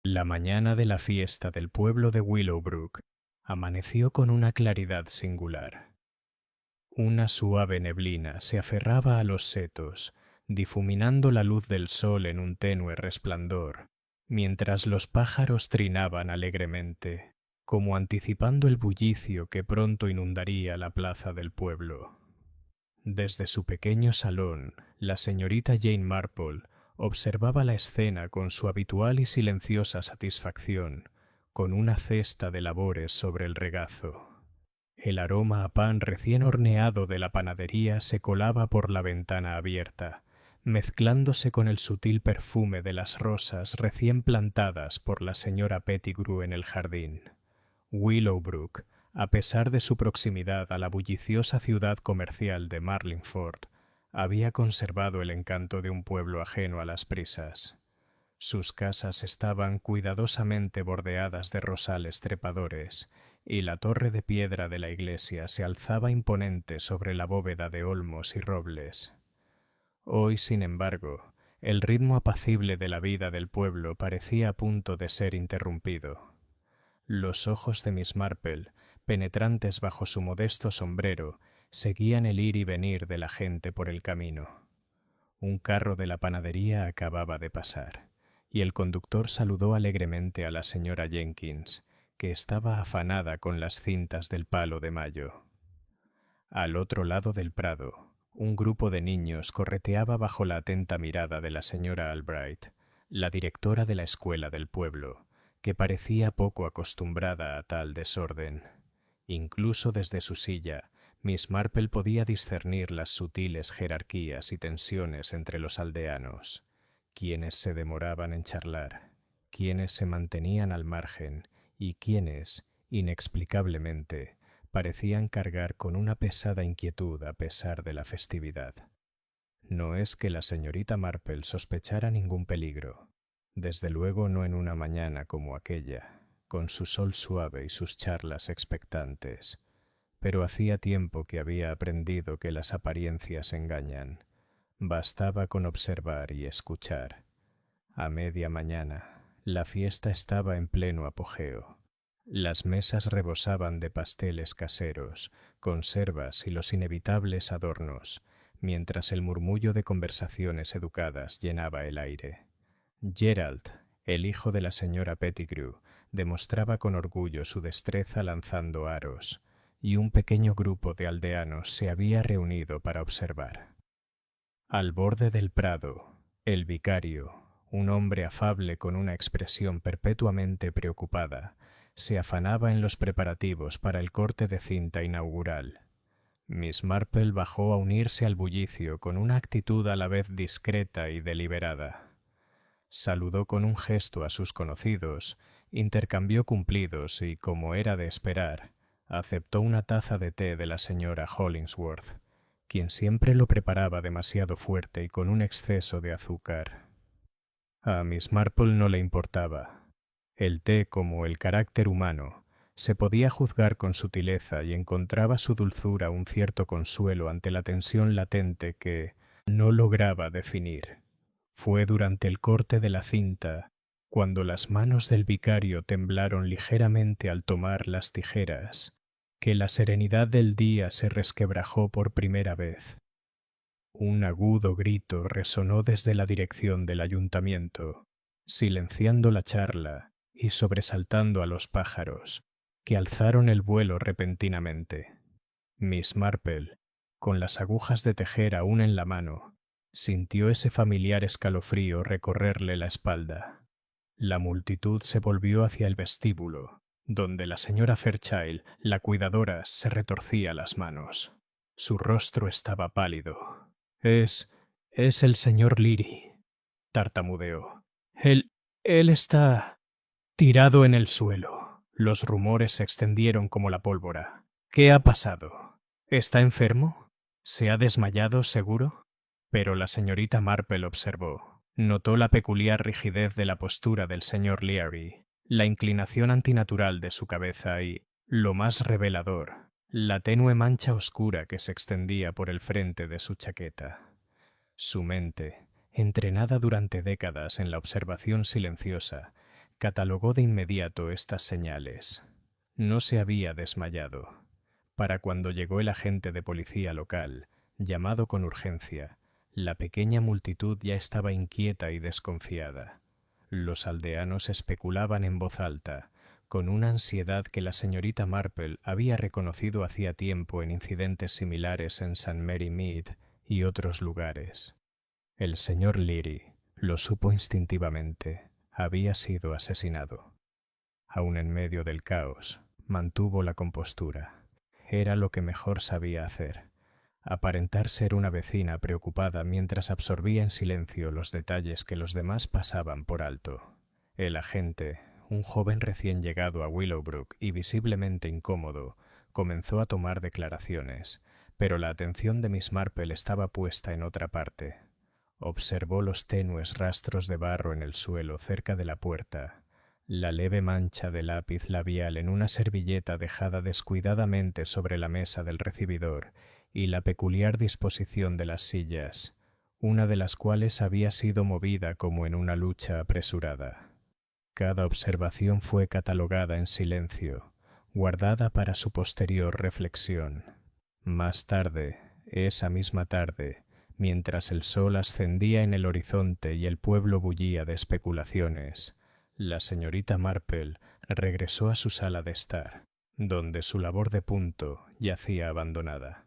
La mañana de la fiesta del pueblo de Willowbrook amaneció con una claridad singular. Una suave neblina se aferraba a los setos, difuminando la luz del sol en un tenue resplandor, mientras los pájaros trinaban alegremente, como anticipando el bullicio que pronto inundaría la plaza del pueblo. Desde su pequeño salón, la señorita Jane Marple observaba la escena con su habitual y silenciosa satisfacción, con una cesta de labores sobre el regazo. El aroma a pan recién horneado de la panadería se colaba por la ventana abierta, mezclándose con el sutil perfume de las rosas recién plantadas por la señora Pettigrew en el jardín. Willowbrook, a pesar de su proximidad a la bulliciosa ciudad comercial de Marlingford, había conservado el encanto de un pueblo ajeno a las prisas. Sus casas estaban cuidadosamente bordeadas de rosales trepadores, y la torre de piedra de la iglesia se alzaba imponente sobre la bóveda de olmos y robles. Hoy, sin embargo, el ritmo apacible de la vida del pueblo parecía a punto de ser interrumpido. Los ojos de Miss Marple, penetrantes bajo su modesto sombrero, seguían el ir y venir de la gente por el camino. Un carro de la panadería acababa de pasar, y el conductor saludó alegremente a la señora Jenkins, que estaba afanada con las cintas del palo de mayo. Al otro lado del prado, un grupo de niños correteaba bajo la atenta mirada de la señora Albright, la directora de la escuela del pueblo, que parecía poco acostumbrada a tal desorden. Incluso desde su silla, Miss Marple podía discernir las sutiles jerarquías y tensiones entre los aldeanos, quienes se demoraban en charlar, quienes se mantenían al margen y quienes, inexplicablemente, parecían cargar con una pesada inquietud a pesar de la festividad. No es que la señorita Marple sospechara ningún peligro, desde luego no en una mañana como aquella, con su sol suave y sus charlas expectantes, pero hacía tiempo que había aprendido que las apariencias engañan. Bastaba con observar y escuchar. A media mañana, la fiesta estaba en pleno apogeo. Las mesas rebosaban de pasteles caseros, conservas y los inevitables adornos, mientras el murmullo de conversaciones educadas llenaba el aire. Gerald, el hijo de la señora Pettigrew, demostraba con orgullo su destreza lanzando aros, y un pequeño grupo de aldeanos se había reunido para observar. Al borde del prado, el vicario, un hombre afable con una expresión perpetuamente preocupada, se afanaba en los preparativos para el corte de cinta inaugural. Miss Marple bajó a unirse al bullicio con una actitud a la vez discreta y deliberada. Saludó con un gesto a sus conocidos, intercambió cumplidos y, como era de esperar, aceptó una taza de té de la señora Hollingsworth, quien siempre lo preparaba demasiado fuerte y con un exceso de azúcar. A Miss Marple no le importaba. El té, como el carácter humano, se podía juzgar con sutileza y encontraba su dulzura un cierto consuelo ante la tensión latente que no lograba definir. Fue durante el corte de la cinta, cuando las manos del vicario temblaron ligeramente al tomar las tijeras, que la serenidad del día se resquebrajó por primera vez. Un agudo grito resonó desde la dirección del ayuntamiento, silenciando la charla y sobresaltando a los pájaros, que alzaron el vuelo repentinamente. Miss Marple, con las agujas de tejer aún en la mano, sintió ese familiar escalofrío recorrerle la espalda. La multitud se volvió hacia el vestíbulo, donde la señora Fairchild, la cuidadora, se retorcía las manos. Su rostro estaba pálido. Es el señor Leary», tartamudeó. Él está tirado en el suelo». Los rumores se extendieron como la pólvora. «¿Qué ha pasado? ¿Está enfermo? ¿Se ha desmayado, seguro?» Pero la señorita Marple observó. Notó la peculiar rigidez de la postura del señor Leary, la inclinación antinatural de su cabeza y, lo más revelador, la tenue mancha oscura que se extendía por el frente de su chaqueta. Su mente, entrenada durante décadas en la observación silenciosa, Catalogó de inmediato estas señales. No se había desmayado. Para cuando llegó el agente de policía local, llamado con urgencia, la pequeña multitud ya estaba inquieta y desconfiada. Los aldeanos especulaban en voz alta, con una ansiedad que la señorita Marple había reconocido hacía tiempo en incidentes similares en St. Mary Mead y otros lugares. El señor Leary, lo supo instintivamente, había sido asesinado. Aun en medio del caos, mantuvo la compostura. Era lo que mejor sabía hacer, aparentar ser una vecina preocupada mientras absorbía en silencio los detalles que los demás pasaban por alto. El agente, un joven recién llegado a Willowbrook y visiblemente incómodo, comenzó a tomar declaraciones, pero la atención de Miss Marple estaba puesta en otra parte. Observó los tenues rastros de barro en el suelo cerca de la puerta, la leve mancha de lápiz labial en una servilleta dejada descuidadamente sobre la mesa del recibidor y la peculiar disposición de las sillas, una de las cuales había sido movida como en una lucha apresurada. Cada observación fue catalogada en silencio, guardada para su posterior reflexión. Más tarde, esa misma tarde, mientras el sol ascendía en el horizonte y el pueblo bullía de especulaciones, la señorita Marple regresó a su sala de estar, donde su labor de punto yacía abandonada.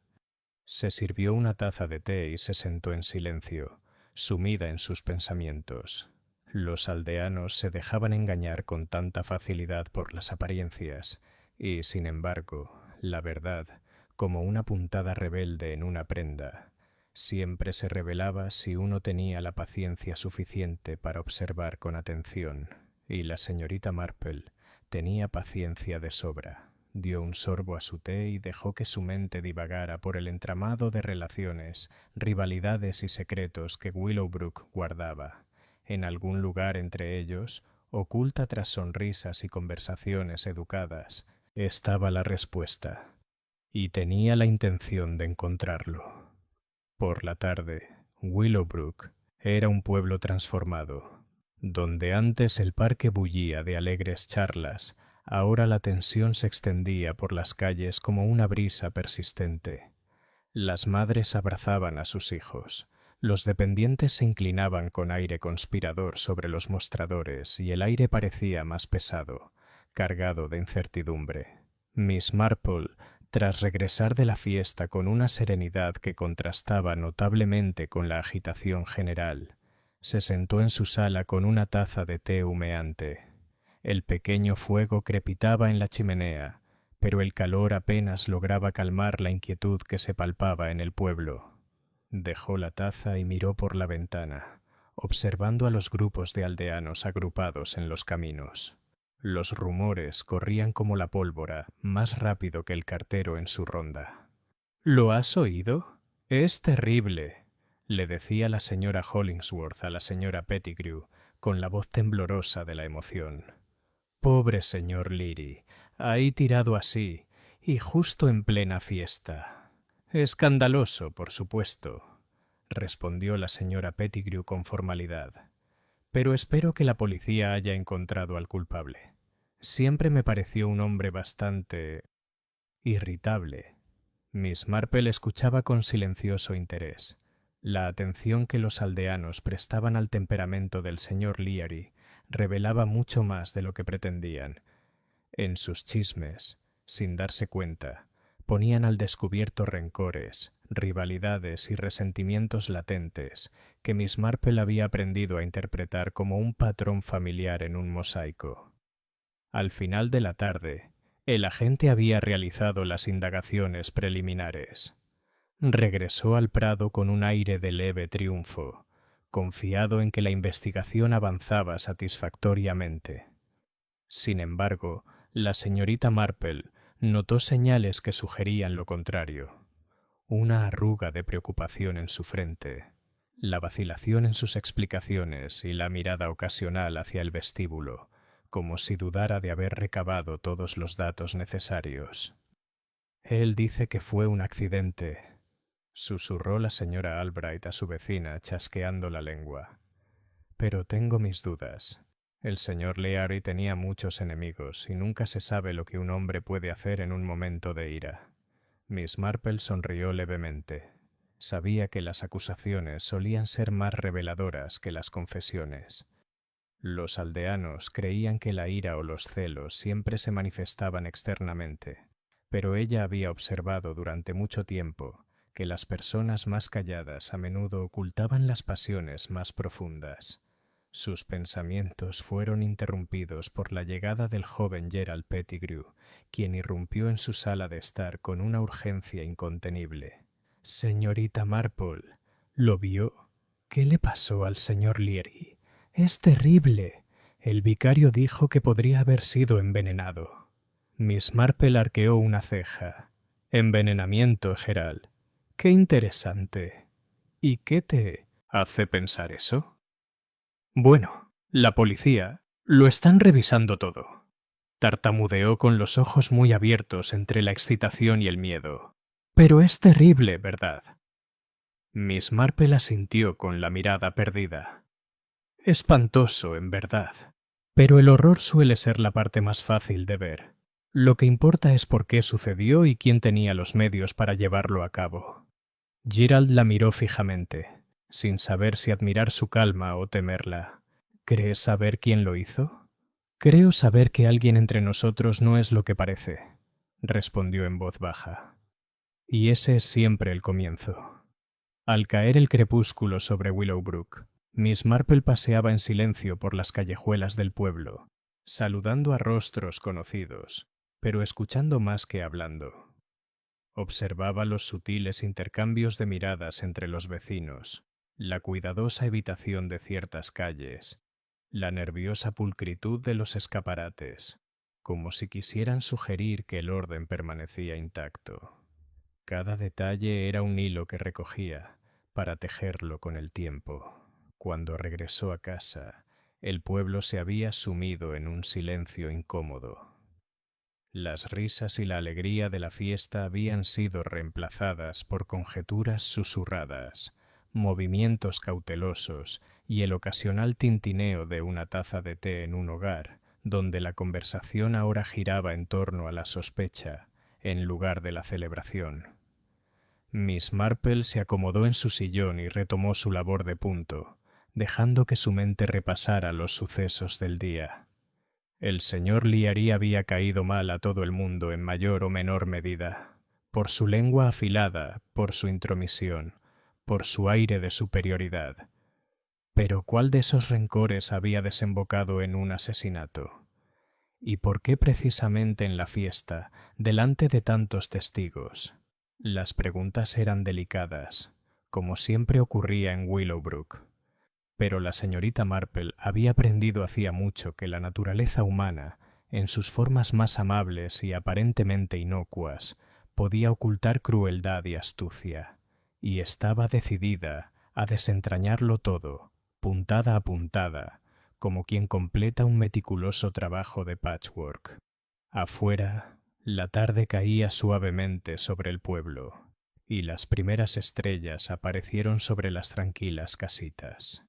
Se sirvió una taza de té y se sentó en silencio, sumida en sus pensamientos. Los aldeanos se dejaban engañar con tanta facilidad por las apariencias, y, sin embargo, la verdad, como una puntada rebelde en una prenda, siempre se revelaba si uno tenía la paciencia suficiente para observar con atención. Y la señorita Marple tenía paciencia de sobra. Dio un sorbo a su té y dejó que su mente divagara por el entramado de relaciones, rivalidades y secretos que Willowbrook guardaba. En algún lugar entre ellos, oculta tras sonrisas y conversaciones educadas, estaba la respuesta, y tenía la intención de encontrarlo. Por la tarde, Willowbrook era un pueblo transformado. Donde antes el parque bullía de alegres charlas, ahora la tensión se extendía por las calles como una brisa persistente. Las madres abrazaban a sus hijos, los dependientes se inclinaban con aire conspirador sobre los mostradores y el aire parecía más pesado, cargado de incertidumbre. Miss Marple, tras regresar de la fiesta con una serenidad que contrastaba notablemente con la agitación general, se sentó en su sala con una taza de té humeante. El pequeño fuego crepitaba en la chimenea, pero el calor apenas lograba calmar la inquietud que se palpaba en el pueblo. Dejó la taza y miró por la ventana, observando a los grupos de aldeanos agrupados en los caminos. Los rumores corrían como la pólvora, más rápido que el cartero en su ronda. —¿Lo has oído? Es terrible —le decía la señora Hollingsworth a la señora Pettigrew, con la voz temblorosa de la emoción. —Pobre señor Leary, ahí tirado así, y justo en plena fiesta. —Escandaloso, por supuesto —respondió la señora Pettigrew con formalidad—, pero espero que la policía haya encontrado al culpable. Siempre me pareció un hombre bastante irritable. Miss Marple escuchaba con silencioso interés. La atención que los aldeanos prestaban al temperamento del señor Leary revelaba mucho más de lo que pretendían. En sus chismes, sin darse cuenta, ponían al descubierto rencores, rivalidades y resentimientos latentes que Miss Marple había aprendido a interpretar como un patrón familiar en un mosaico. Al final de la tarde, el agente había realizado las indagaciones preliminares. Regresó al Prado con un aire de leve triunfo, confiado en que la investigación avanzaba satisfactoriamente. Sin embargo, la señorita Marple notó señales que sugerían lo contrario. Una arruga de preocupación en su frente, la vacilación en sus explicaciones y la mirada ocasional hacia el vestíbulo, como si dudara de haber recabado todos los datos necesarios. Él dice que fue un accidente, susurró la señora Albright a su vecina chasqueando la lengua. Pero tengo mis dudas. El señor Leary tenía muchos enemigos y nunca se sabe lo que un hombre puede hacer en un momento de ira. Miss Marple sonrió levemente. Sabía que las acusaciones solían ser más reveladoras que las confesiones. Los aldeanos creían que la ira o los celos siempre se manifestaban externamente, pero ella había observado durante mucho tiempo que las personas más calladas a menudo ocultaban las pasiones más profundas. Sus pensamientos fueron interrumpidos por la llegada del joven Gerald Pettigrew, quien irrumpió en su sala de estar con una urgencia incontenible. «Señorita Marple, ¿lo vio? ¿Qué le pasó al señor Leary? Es terrible. El vicario dijo que podría haber sido envenenado». Miss Marple arqueó una ceja. «Envenenamiento, Gerald. Qué interesante. ¿Y qué te hace pensar eso?» «Bueno, la policía lo están revisando todo». Tartamudeó con los ojos muy abiertos entre la excitación y el miedo. «Pero es terrible, ¿verdad?» Miss Marple asintió con la mirada perdida. «Espantoso, en verdad. Pero el horror suele ser la parte más fácil de ver. Lo que importa es por qué sucedió y quién tenía los medios para llevarlo a cabo». Gerald la miró fijamente, sin saber si admirar su calma o temerla. «¿Crees saber quién lo hizo?» «Creo saber que alguien entre nosotros no es lo que parece», respondió en voz baja. «Y ese es siempre el comienzo». Al caer el crepúsculo sobre Willowbrook, Miss Marple paseaba en silencio por las callejuelas del pueblo, saludando a rostros conocidos, pero escuchando más que hablando. Observaba los sutiles intercambios de miradas entre los vecinos, la cuidadosa evitación de ciertas calles, la nerviosa pulcritud de los escaparates, como si quisieran sugerir que el orden permanecía intacto. Cada detalle era un hilo que recogía para tejerlo con el tiempo. Cuando regresó a casa, el pueblo se había sumido en un silencio incómodo. Las risas y la alegría de la fiesta habían sido reemplazadas por conjeturas susurradas, movimientos cautelosos y el ocasional tintineo de una taza de té en un hogar, donde la conversación ahora giraba en torno a la sospecha, en lugar de la celebración. Miss Marple se acomodó en su sillón y retomó su labor de punto, dejando que su mente repasara los sucesos del día. El señor Leary había caído mal a todo el mundo en mayor o menor medida, por su lengua afilada, por su intromisión, por su aire de superioridad. Pero ¿cuál de esos rencores había desembocado en un asesinato? ¿Y por qué precisamente en la fiesta, delante de tantos testigos? Las preguntas eran delicadas, como siempre ocurría en Willowbrook. Pero la señorita Marple había aprendido hacía mucho que la naturaleza humana, en sus formas más amables y aparentemente inocuas, podía ocultar crueldad y astucia, y estaba decidida a desentrañarlo todo, puntada a puntada, como quien completa un meticuloso trabajo de patchwork. Afuera, la tarde caía suavemente sobre el pueblo, y las primeras estrellas aparecieron sobre las tranquilas casitas.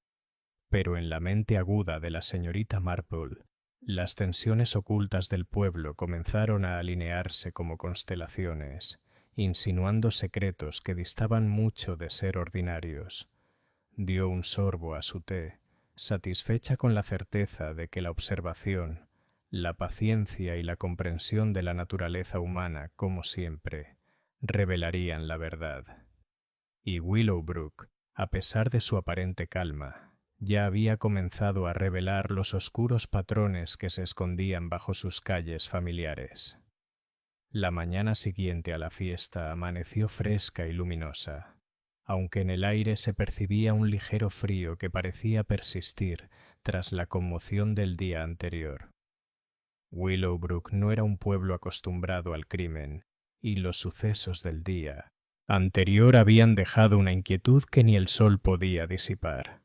Pero en la mente aguda de la señorita Marple, las tensiones ocultas del pueblo comenzaron a alinearse como constelaciones, insinuando secretos que distaban mucho de ser ordinarios. Dio un sorbo a su té, satisfecha con la certeza de que la observación, la paciencia y la comprensión de la naturaleza humana, como siempre, revelarían la verdad. Y Willowbrook, a pesar de su aparente calma, ya había comenzado a revelar los oscuros patrones que se escondían bajo sus calles familiares. La mañana siguiente a la fiesta amaneció fresca y luminosa, aunque en el aire se percibía un ligero frío que parecía persistir tras la conmoción del día anterior. Willowbrook no era un pueblo acostumbrado al crimen, y los sucesos del día anterior habían dejado una inquietud que ni el sol podía disipar.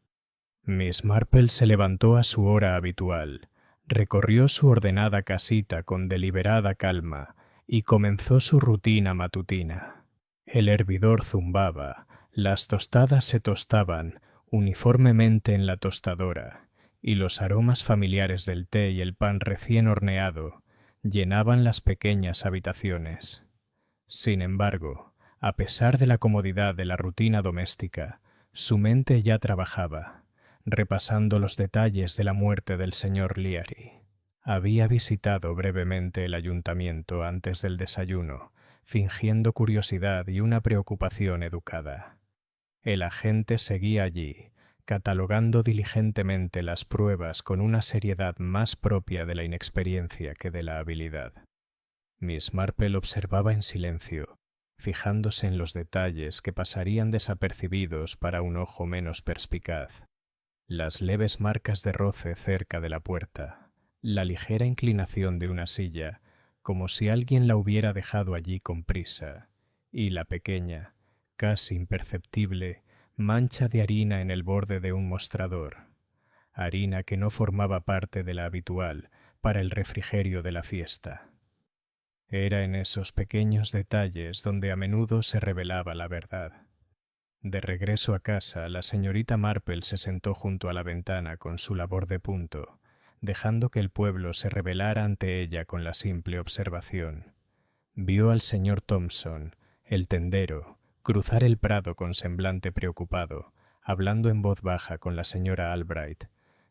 Miss Marple se levantó a su hora habitual, recorrió su ordenada casita con deliberada calma y comenzó su rutina matutina. El hervidor zumbaba, las tostadas se tostaban uniformemente en la tostadora y los aromas familiares del té y el pan recién horneado llenaban las pequeñas habitaciones. Sin embargo, a pesar de la comodidad de la rutina doméstica, su mente ya trabajaba, repasando los detalles de la muerte del señor Leary. Había visitado brevemente el ayuntamiento antes del desayuno, fingiendo curiosidad y una preocupación educada. El agente seguía allí, catalogando diligentemente las pruebas con una seriedad más propia de la inexperiencia que de la habilidad. Miss Marple observaba en silencio, fijándose en los detalles que pasarían desapercibidos para un ojo menos perspicaz. Las leves marcas de roce cerca de la puerta, la ligera inclinación de una silla, como si alguien la hubiera dejado allí con prisa, y la pequeña, casi imperceptible, mancha de harina en el borde de un mostrador, harina que no formaba parte de la habitual para el refrigerio de la fiesta. Era en esos pequeños detalles donde a menudo se revelaba la verdad. De regreso a casa, la señorita Marple se sentó junto a la ventana con su labor de punto, dejando que el pueblo se revelara ante ella con la simple observación. Vio al señor Thompson, el tendero, cruzar el prado con semblante preocupado, hablando en voz baja con la señora Albright,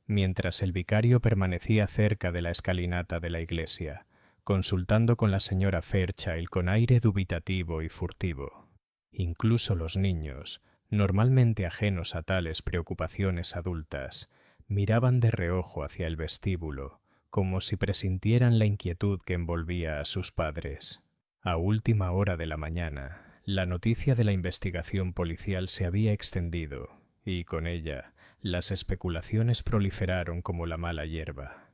mientras el vicario permanecía cerca de la escalinata de la iglesia, consultando con la señora Fairchild con aire dubitativo y furtivo. Incluso los niños, normalmente ajenos a tales preocupaciones adultas, miraban de reojo hacia el vestíbulo, como si presintieran la inquietud que envolvía a sus padres. A última hora de la mañana, la noticia de la investigación policial se había extendido, y con ella las especulaciones proliferaron como la mala hierba.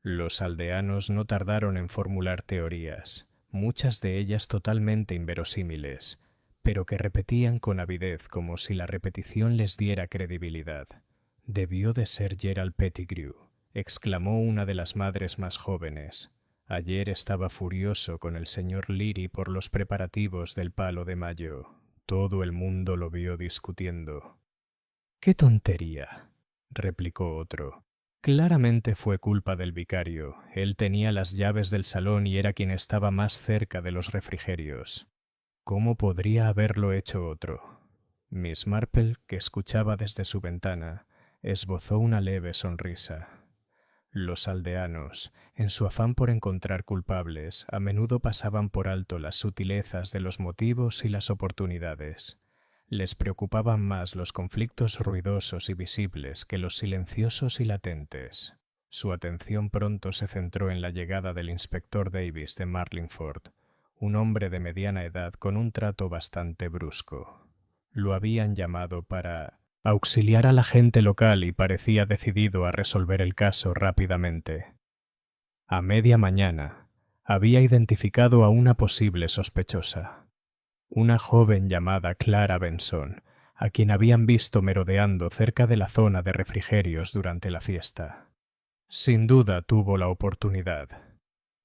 Los aldeanos no tardaron en formular teorías, muchas de ellas totalmente inverosímiles, pero que repetían con avidez como si la repetición les diera credibilidad. «Debió de ser Gerald Pettigrew», exclamó una de las madres más jóvenes. «Ayer estaba furioso con el señor Leary por los preparativos del palo de mayo. Todo el mundo lo vio discutiendo». «¡Qué tontería!», replicó otro. «Claramente fue culpa del vicario. Él tenía las llaves del salón y era quien estaba más cerca de los refrigerios. ¿Cómo podría haberlo hecho otro?». Miss Marple, que escuchaba desde su ventana, esbozó una leve sonrisa. Los aldeanos, en su afán por encontrar culpables, a menudo pasaban por alto las sutilezas de los motivos y las oportunidades. Les preocupaban más los conflictos ruidosos y visibles que los silenciosos y latentes. Su atención pronto se centró en la llegada del inspector Davis de Marlingford, un hombre de mediana edad con un trato bastante brusco. Lo habían llamado para auxiliar a la gente local y parecía decidido a resolver el caso rápidamente. A media mañana había identificado a una posible sospechosa, una joven llamada Clara Benson, a quien habían visto merodeando cerca de la zona de refrigerios durante la fiesta. Sin duda tuvo la oportunidad,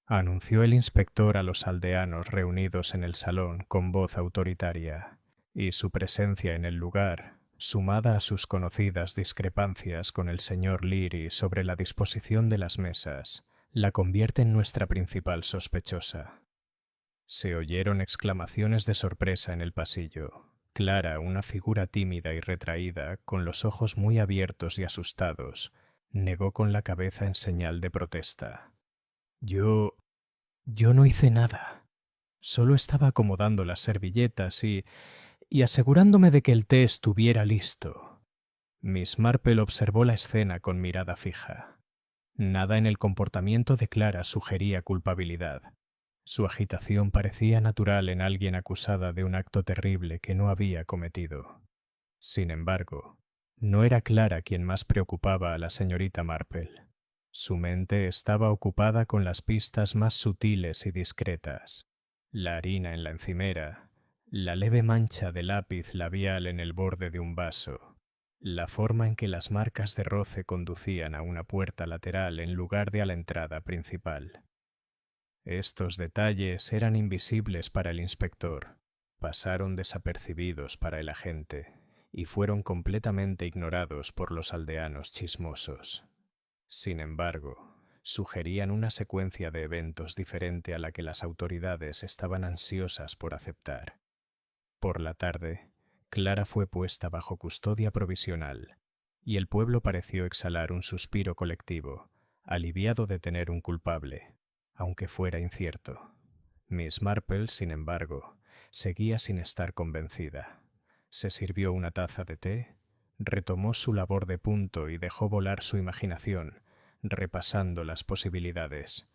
anunció el inspector a los aldeanos reunidos en el salón con voz autoritaria, y su presencia en el lugar, sumada a sus conocidas discrepancias con el señor Leary sobre la disposición de las mesas, la convierte en nuestra principal sospechosa. Se oyeron exclamaciones de sorpresa en el pasillo. Clara, una figura tímida y retraída, con los ojos muy abiertos y asustados, negó con la cabeza en señal de protesta. Yo no hice nada. Solo estaba acomodando las servilletas y asegurándome de que el té estuviera listo». Miss Marple observó la escena con mirada fija. Nada en el comportamiento de Clara sugería culpabilidad. Su agitación parecía natural en alguien acusada de un acto terrible que no había cometido. Sin embargo, no era Clara quien más preocupaba a la señorita Marple. Su mente estaba ocupada con las pistas más sutiles y discretas. La harina en la encimera, la leve mancha de lápiz labial en el borde de un vaso, la forma en que las marcas de roce conducían a una puerta lateral en lugar de a la entrada principal. Estos detalles eran invisibles para el inspector, pasaron desapercibidos para el agente y fueron completamente ignorados por los aldeanos chismosos. Sin embargo, sugerían una secuencia de eventos diferente a la que las autoridades estaban ansiosas por aceptar. Por la tarde, Clara fue puesta bajo custodia provisional, y el pueblo pareció exhalar un suspiro colectivo, aliviado de tener un culpable, aunque fuera incierto. Miss Marple, sin embargo, seguía sin estar convencida. Se sirvió una taza de té, retomó su labor de punto y dejó volar su imaginación, repasando las posibilidades.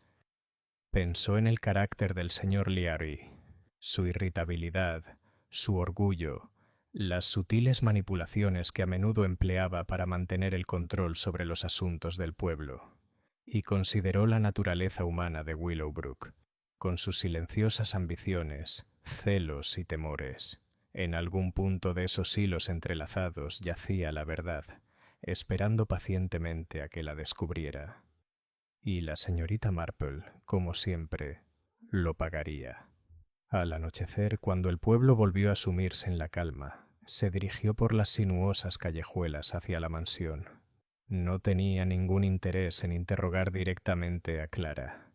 Pensó en el carácter del señor Leary, su irritabilidad, su orgullo, las sutiles manipulaciones que a menudo empleaba para mantener el control sobre los asuntos del pueblo, y consideró la naturaleza humana de Willowbrook, con sus silenciosas ambiciones, celos y temores. En algún punto de esos hilos entrelazados yacía la verdad, esperando pacientemente a que la descubriera. Y la señorita Marple, como siempre, lo pagaría. Al anochecer, cuando el pueblo volvió a sumirse en la calma, se dirigió por las sinuosas callejuelas hacia la mansión. No tenía ningún interés en interrogar directamente a Clara.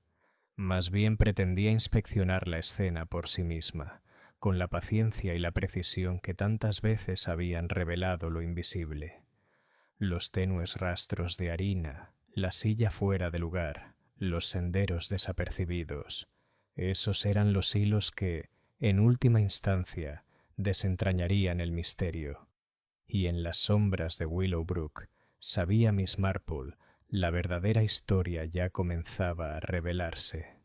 Más bien pretendía inspeccionar la escena por sí misma, con la paciencia y la precisión que tantas veces habían revelado lo invisible. Los tenues rastros de harina, la silla fuera de lugar, los senderos desapercibidos, esos eran los hilos que, en última instancia, desentrañarían el misterio. Y en las sombras de Willowbrook, sabía Miss Marple, la verdadera historia ya comenzaba a revelarse.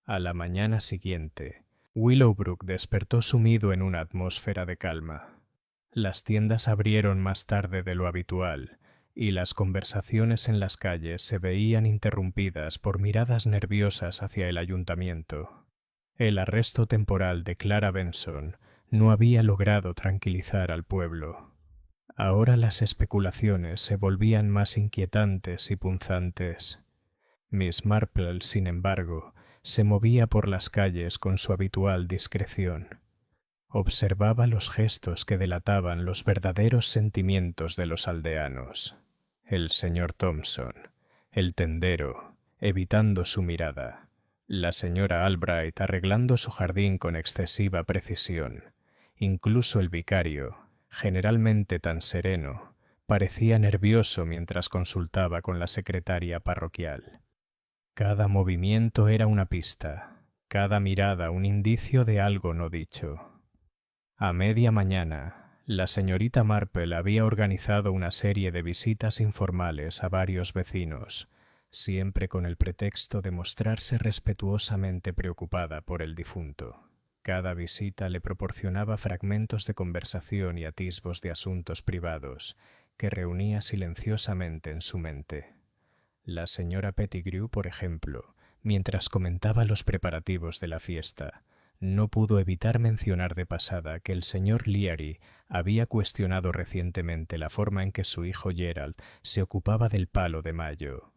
A la mañana siguiente, Willowbrook despertó sumido en una atmósfera de calma. Las tiendas abrieron más tarde de lo habitual, y las conversaciones en las calles se veían interrumpidas por miradas nerviosas hacia el ayuntamiento. El arresto temporal de Clara Benson no había logrado tranquilizar al pueblo. Ahora las especulaciones se volvían más inquietantes y punzantes. Miss Marple, sin embargo, se movía por las calles con su habitual discreción. Observaba los gestos que delataban los verdaderos sentimientos de los aldeanos. El señor Thompson, el tendero, evitando su mirada, la señora Albright arreglando su jardín con excesiva precisión. Incluso el vicario, generalmente tan sereno, parecía nervioso mientras consultaba con la secretaria parroquial. Cada movimiento era una pista, cada mirada un indicio de algo no dicho. A media mañana, la señorita Marple había organizado una serie de visitas informales a varios vecinos, siempre con el pretexto de mostrarse respetuosamente preocupada por el difunto. Cada visita le proporcionaba fragmentos de conversación y atisbos de asuntos privados que reunía silenciosamente en su mente. La señora Pettigrew, por ejemplo, mientras comentaba los preparativos de la fiesta, no pudo evitar mencionar de pasada que el señor Leary había cuestionado recientemente la forma en que su hijo Gerald se ocupaba del palo de mayo.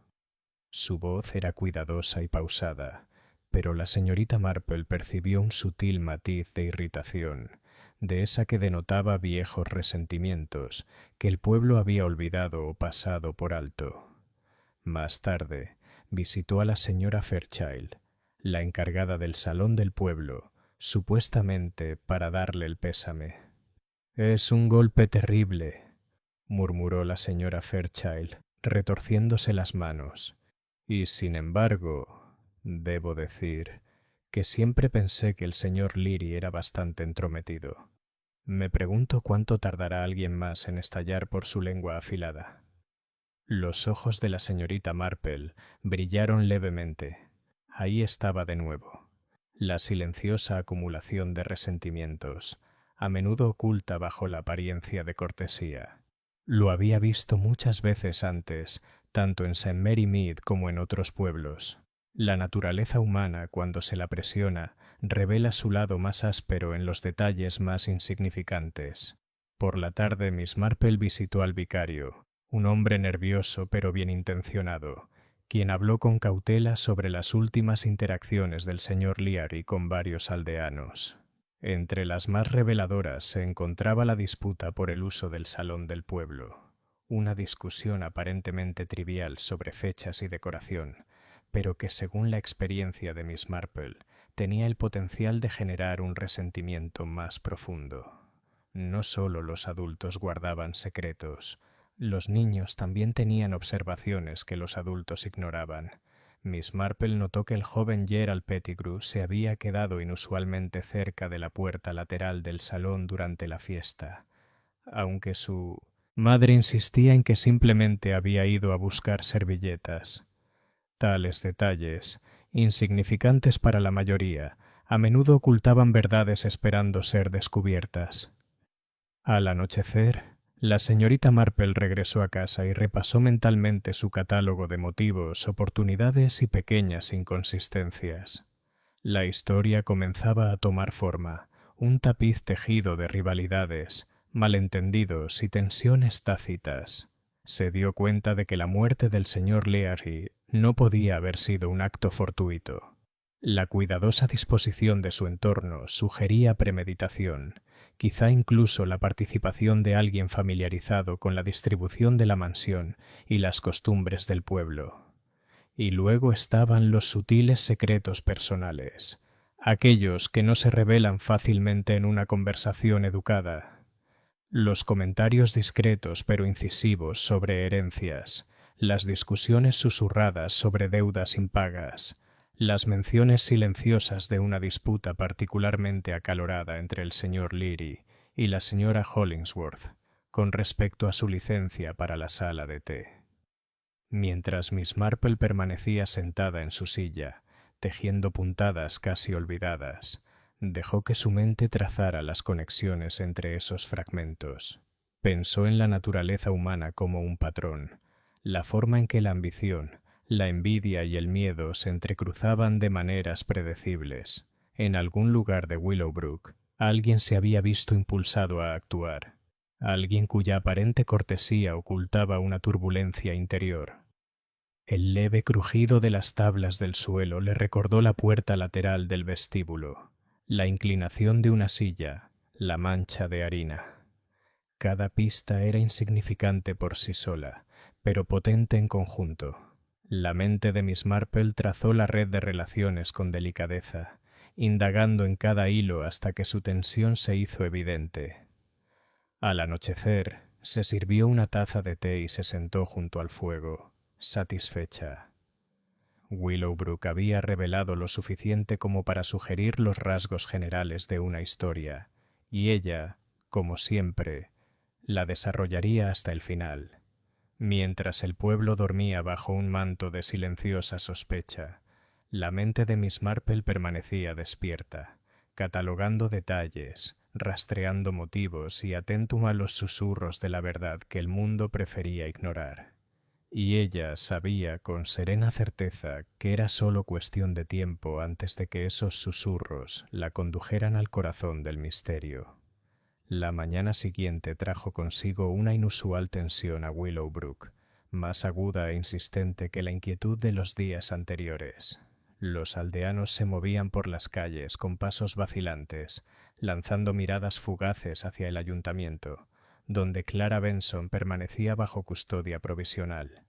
Su voz era cuidadosa y pausada, pero la señorita Marple percibió un sutil matiz de irritación, de esa que denotaba viejos resentimientos que el pueblo había olvidado o pasado por alto. Más tarde, visitó a la señora Fairchild, la encargada del salón del pueblo, supuestamente para darle el pésame. «Es un golpe terrible», murmuró la señora Fairchild, retorciéndose las manos. «Y sin embargo, debo decir que siempre pensé que el señor Leary era bastante entrometido. Me pregunto cuánto tardará alguien más en estallar por su lengua afilada». Los ojos de la señorita Marple brillaron levemente. Ahí estaba de nuevo. La silenciosa acumulación de resentimientos, a menudo oculta bajo la apariencia de cortesía. Lo había visto muchas veces antes, tanto en St. Mary Mead como en otros pueblos. La naturaleza humana, cuando se la presiona, revela su lado más áspero en los detalles más insignificantes. Por la tarde Miss Marple visitó al vicario, un hombre nervioso pero bien intencionado, quien habló con cautela sobre las últimas interacciones del señor Leary con varios aldeanos. Entre las más reveladoras se encontraba la disputa por el uso del salón del pueblo. una discusión aparentemente trivial sobre fechas y decoración, pero que según la experiencia de Miss Marple tenía el potencial de generar un resentimiento más profundo. No solo los adultos guardaban secretos, los niños también tenían observaciones que los adultos ignoraban. Miss Marple notó que el joven Gerald Pettigrew se había quedado inusualmente cerca de la puerta lateral del salón durante la fiesta, aunque su madre insistía en que simplemente había ido a buscar servilletas. Tales detalles, insignificantes para la mayoría, a menudo ocultaban verdades esperando ser descubiertas. Al anochecer, la señorita Marple regresó a casa y repasó mentalmente su catálogo de motivos, oportunidades y pequeñas inconsistencias. La historia comenzaba a tomar forma, un tapiz tejido de rivalidades, malentendidos y tensiones tácitas. Se dio cuenta de que la muerte del señor Leahy no podía haber sido un acto fortuito. La cuidadosa disposición de su entorno sugería premeditación, quizá incluso la participación de alguien familiarizado con la distribución de la mansión y las costumbres del pueblo. Y luego estaban los sutiles secretos personales, aquellos que no se revelan fácilmente en una conversación educada. Los comentarios discretos pero incisivos sobre herencias, las discusiones susurradas sobre deudas impagas, las menciones silenciosas de una disputa particularmente acalorada entre el señor Leary y la señora Hollingsworth con respecto a su licencia para la sala de té. Mientras Miss Marple permanecía sentada en su silla, tejiendo puntadas casi olvidadas, dejó que su mente trazara las conexiones entre esos fragmentos. Pensó en la naturaleza humana como un patrón, la forma en que la ambición, la envidia y el miedo se entrecruzaban de maneras predecibles. En algún lugar de Willowbrook, alguien se había visto impulsado a actuar, alguien cuya aparente cortesía ocultaba una turbulencia interior. El leve crujido de las tablas del suelo le recordó la puerta lateral del vestíbulo, la inclinación de una silla, la mancha de harina. Cada pista era insignificante por sí sola, pero potente en conjunto. La mente de Miss Marple trazó la red de relaciones con delicadeza, indagando en cada hilo hasta que su tensión se hizo evidente. Al anochecer, se sirvió una taza de té y se sentó junto al fuego, satisfecha. Willowbrook había revelado lo suficiente como para sugerir los rasgos generales de una historia, y ella, como siempre, la desarrollaría hasta el final. Mientras el pueblo dormía bajo un manto de silenciosa sospecha, la mente de Miss Marple permanecía despierta, catalogando detalles, rastreando motivos y atento a los susurros de la verdad que el mundo prefería ignorar. Y ella sabía con serena certeza que era solo cuestión de tiempo antes de que esos susurros la condujeran al corazón del misterio. La mañana siguiente trajo consigo una inusual tensión a Willowbrook, más aguda e insistente que la inquietud de los días anteriores. Los aldeanos se movían por las calles con pasos vacilantes, lanzando miradas fugaces hacia el ayuntamiento, donde Clara Benson permanecía bajo custodia provisional.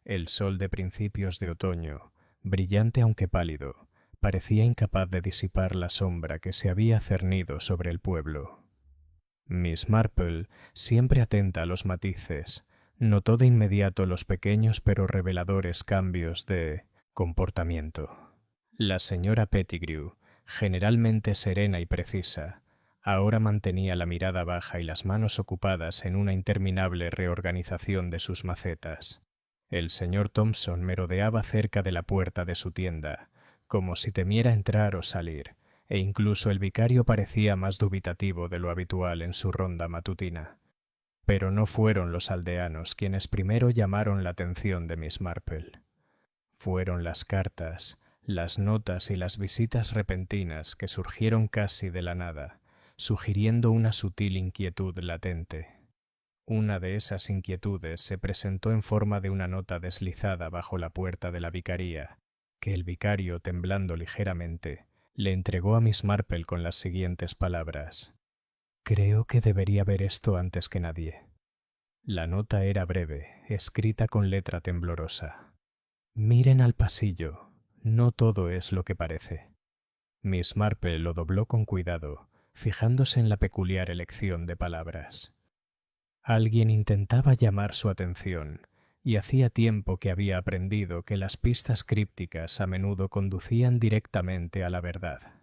El sol de principios de otoño, brillante aunque pálido, parecía incapaz de disipar la sombra que se había cernido sobre el pueblo. Miss Marple, siempre atenta a los matices, notó de inmediato los pequeños pero reveladores cambios de comportamiento. La señora Pettigrew, generalmente serena y precisa, ahora mantenía la mirada baja y las manos ocupadas en una interminable reorganización de sus macetas. El señor Thompson merodeaba cerca de la puerta de su tienda, como si temiera entrar o salir, e incluso el vicario parecía más dubitativo de lo habitual en su ronda matutina. Pero no fueron los aldeanos quienes primero llamaron la atención de Miss Marple. Fueron las cartas, las notas y las visitas repentinas que surgieron casi de la nada, sugiriendo una sutil inquietud latente. Una de esas inquietudes se presentó en forma de una nota deslizada bajo la puerta de la vicaría, que el vicario, temblando ligeramente, le entregó a Miss Marple con las siguientes palabras: «Creo que debería ver esto antes que nadie». La nota era breve, escrita con letra temblorosa. Miren al pasillo, no todo es lo que parece. Miss Marple lo dobló con cuidado, fijándose en la peculiar elección de palabras. Alguien intentaba llamar su atención, y hacía tiempo que había aprendido que las pistas crípticas a menudo conducían directamente a la verdad.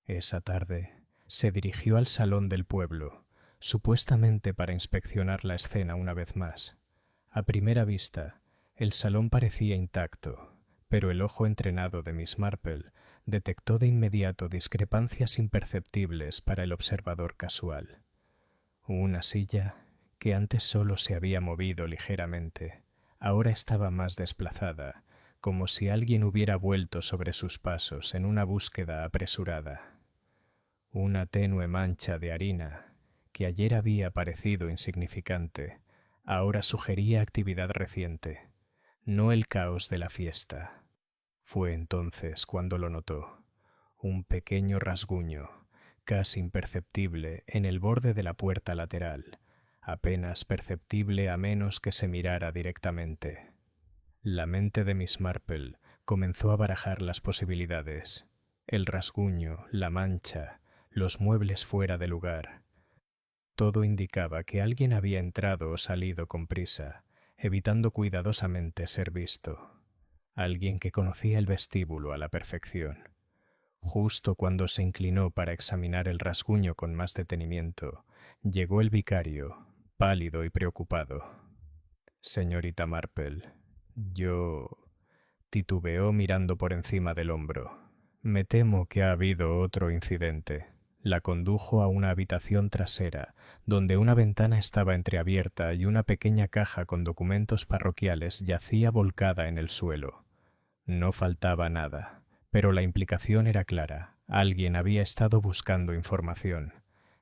Esa tarde se dirigió al salón del pueblo, supuestamente para inspeccionar la escena una vez más. A primera vista, el salón parecía intacto, pero el ojo entrenado de Miss Marple detectó de inmediato discrepancias imperceptibles para el observador casual. Una silla, que antes solo se había movido ligeramente, ahora estaba más desplazada, como si alguien hubiera vuelto sobre sus pasos en una búsqueda apresurada. Una tenue mancha de harina, que ayer había parecido insignificante, ahora sugería actividad reciente, no el caos de la fiesta. Fue entonces cuando lo notó, un pequeño rasguño, casi imperceptible en el borde de la puerta lateral, apenas perceptible a menos que se mirara directamente. La mente de Miss Marple comenzó a barajar las posibilidades. El rasguño, la mancha, los muebles fuera de lugar. Todo indicaba que alguien había entrado o salido con prisa, evitando cuidadosamente ser visto. Alguien que conocía el vestíbulo a la perfección. Justo cuando se inclinó para examinar el rasguño con más detenimiento, llegó el vicario, pálido y preocupado. «Señorita Marple, yo...» titubeó mirando por encima del hombro. «Me temo que ha habido otro incidente». La condujo a una habitación trasera, donde una ventana estaba entreabierta y una pequeña caja con documentos parroquiales yacía volcada en el suelo. No faltaba nada, pero la implicación era clara. Alguien había estado buscando información,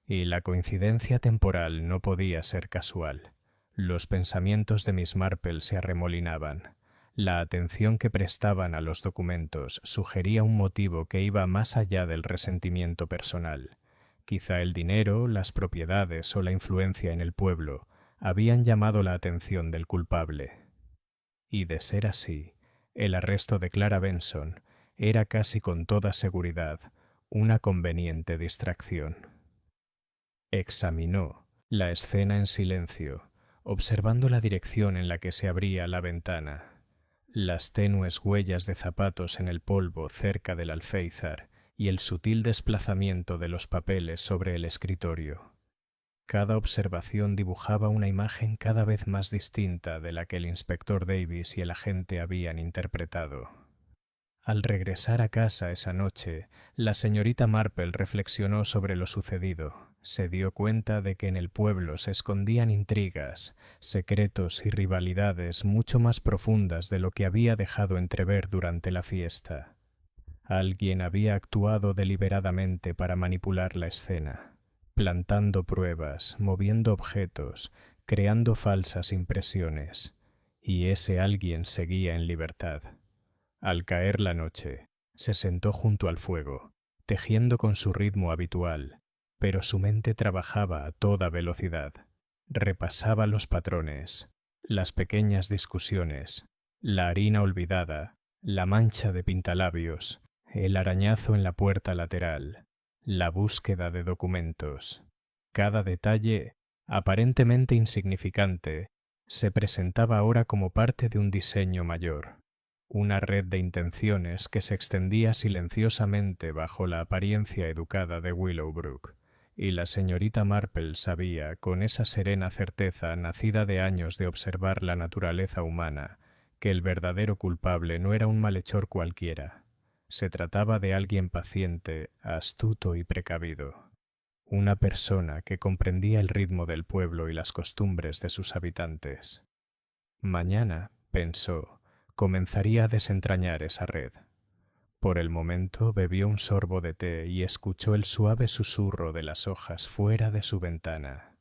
y la coincidencia temporal no podía ser casual. Los pensamientos de Miss Marple se arremolinaban. La atención que prestaban a los documentos sugería un motivo que iba más allá del resentimiento personal. Quizá el dinero, las propiedades o la influencia en el pueblo habían llamado la atención del culpable. Y de ser así, el arresto de Clara Benson era casi con toda seguridad una conveniente distracción. Examinó la escena en silencio, observando la dirección en la que se abría la ventana. Las tenues huellas de zapatos en el polvo cerca del alféizar y el sutil desplazamiento de los papeles sobre el escritorio. Cada observación dibujaba una imagen cada vez más distinta de la que el inspector Davis y el agente habían interpretado. Al regresar a casa esa noche, la señorita Marple reflexionó sobre lo sucedido. Se dio cuenta de que en el pueblo se escondían intrigas, secretos y rivalidades mucho más profundas de lo que había dejado entrever durante la fiesta. Alguien había actuado deliberadamente para manipular la escena, plantando pruebas, moviendo objetos, creando falsas impresiones, y ese alguien seguía en libertad. Al caer la noche, se sentó junto al fuego, tejiendo con su ritmo habitual, pero su mente trabajaba a toda velocidad. Repasaba los patrones, las pequeñas discusiones, la harina olvidada, la mancha de pintalabios, el arañazo en la puerta lateral, la búsqueda de documentos. Cada detalle, aparentemente insignificante, se presentaba ahora como parte de un diseño mayor. Una red de intenciones que se extendía silenciosamente bajo la apariencia educada de Willowbrook, y la señorita Marple sabía, con esa serena certeza nacida de años de observar la naturaleza humana, que el verdadero culpable no era un malhechor cualquiera. Se trataba de alguien paciente, astuto y precavido. Una persona que comprendía el ritmo del pueblo y las costumbres de sus habitantes. Mañana, pensó, comenzaría a desentrañar esa red. Por el momento bebió un sorbo de té y escuchó el suave susurro de las hojas fuera de su ventana.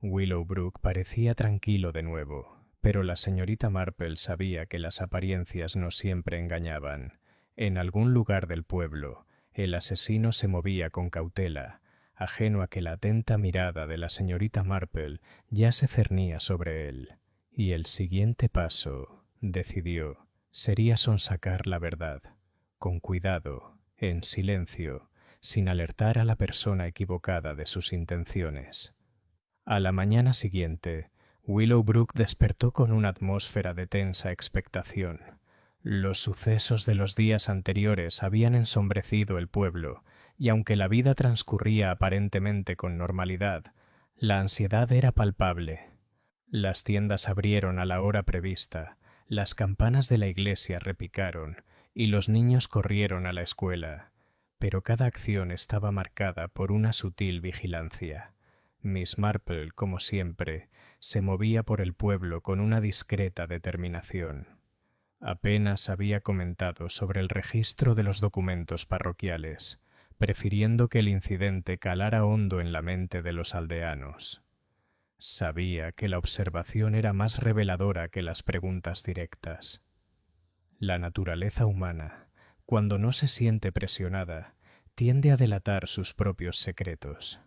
Willowbrook parecía tranquilo de nuevo, pero la señorita Marple sabía que las apariencias no siempre engañaban. En algún lugar del pueblo, el asesino se movía con cautela, ajeno a que la atenta mirada de la señorita Marple ya se cernía sobre él. Y el siguiente paso, decidió, sería sonsacar la verdad, con cuidado, en silencio, sin alertar a la persona equivocada de sus intenciones. A la mañana siguiente, Willowbrook despertó con una atmósfera de tensa expectación. Los sucesos de los días anteriores habían ensombrecido el pueblo, y aunque la vida transcurría aparentemente con normalidad, la ansiedad era palpable. Las tiendas abrieron a la hora prevista, las campanas de la iglesia repicaron, y los niños corrieron a la escuela, pero cada acción estaba marcada por una sutil vigilancia. Miss Marple, como siempre, se movía por el pueblo con una discreta determinación. Apenas había comentado sobre el registro de los documentos parroquiales, prefiriendo que el incidente calara hondo en la mente de los aldeanos. Sabía que la observación era más reveladora que las preguntas directas. La naturaleza humana, cuando no se siente presionada, tiende a delatar sus propios secretos.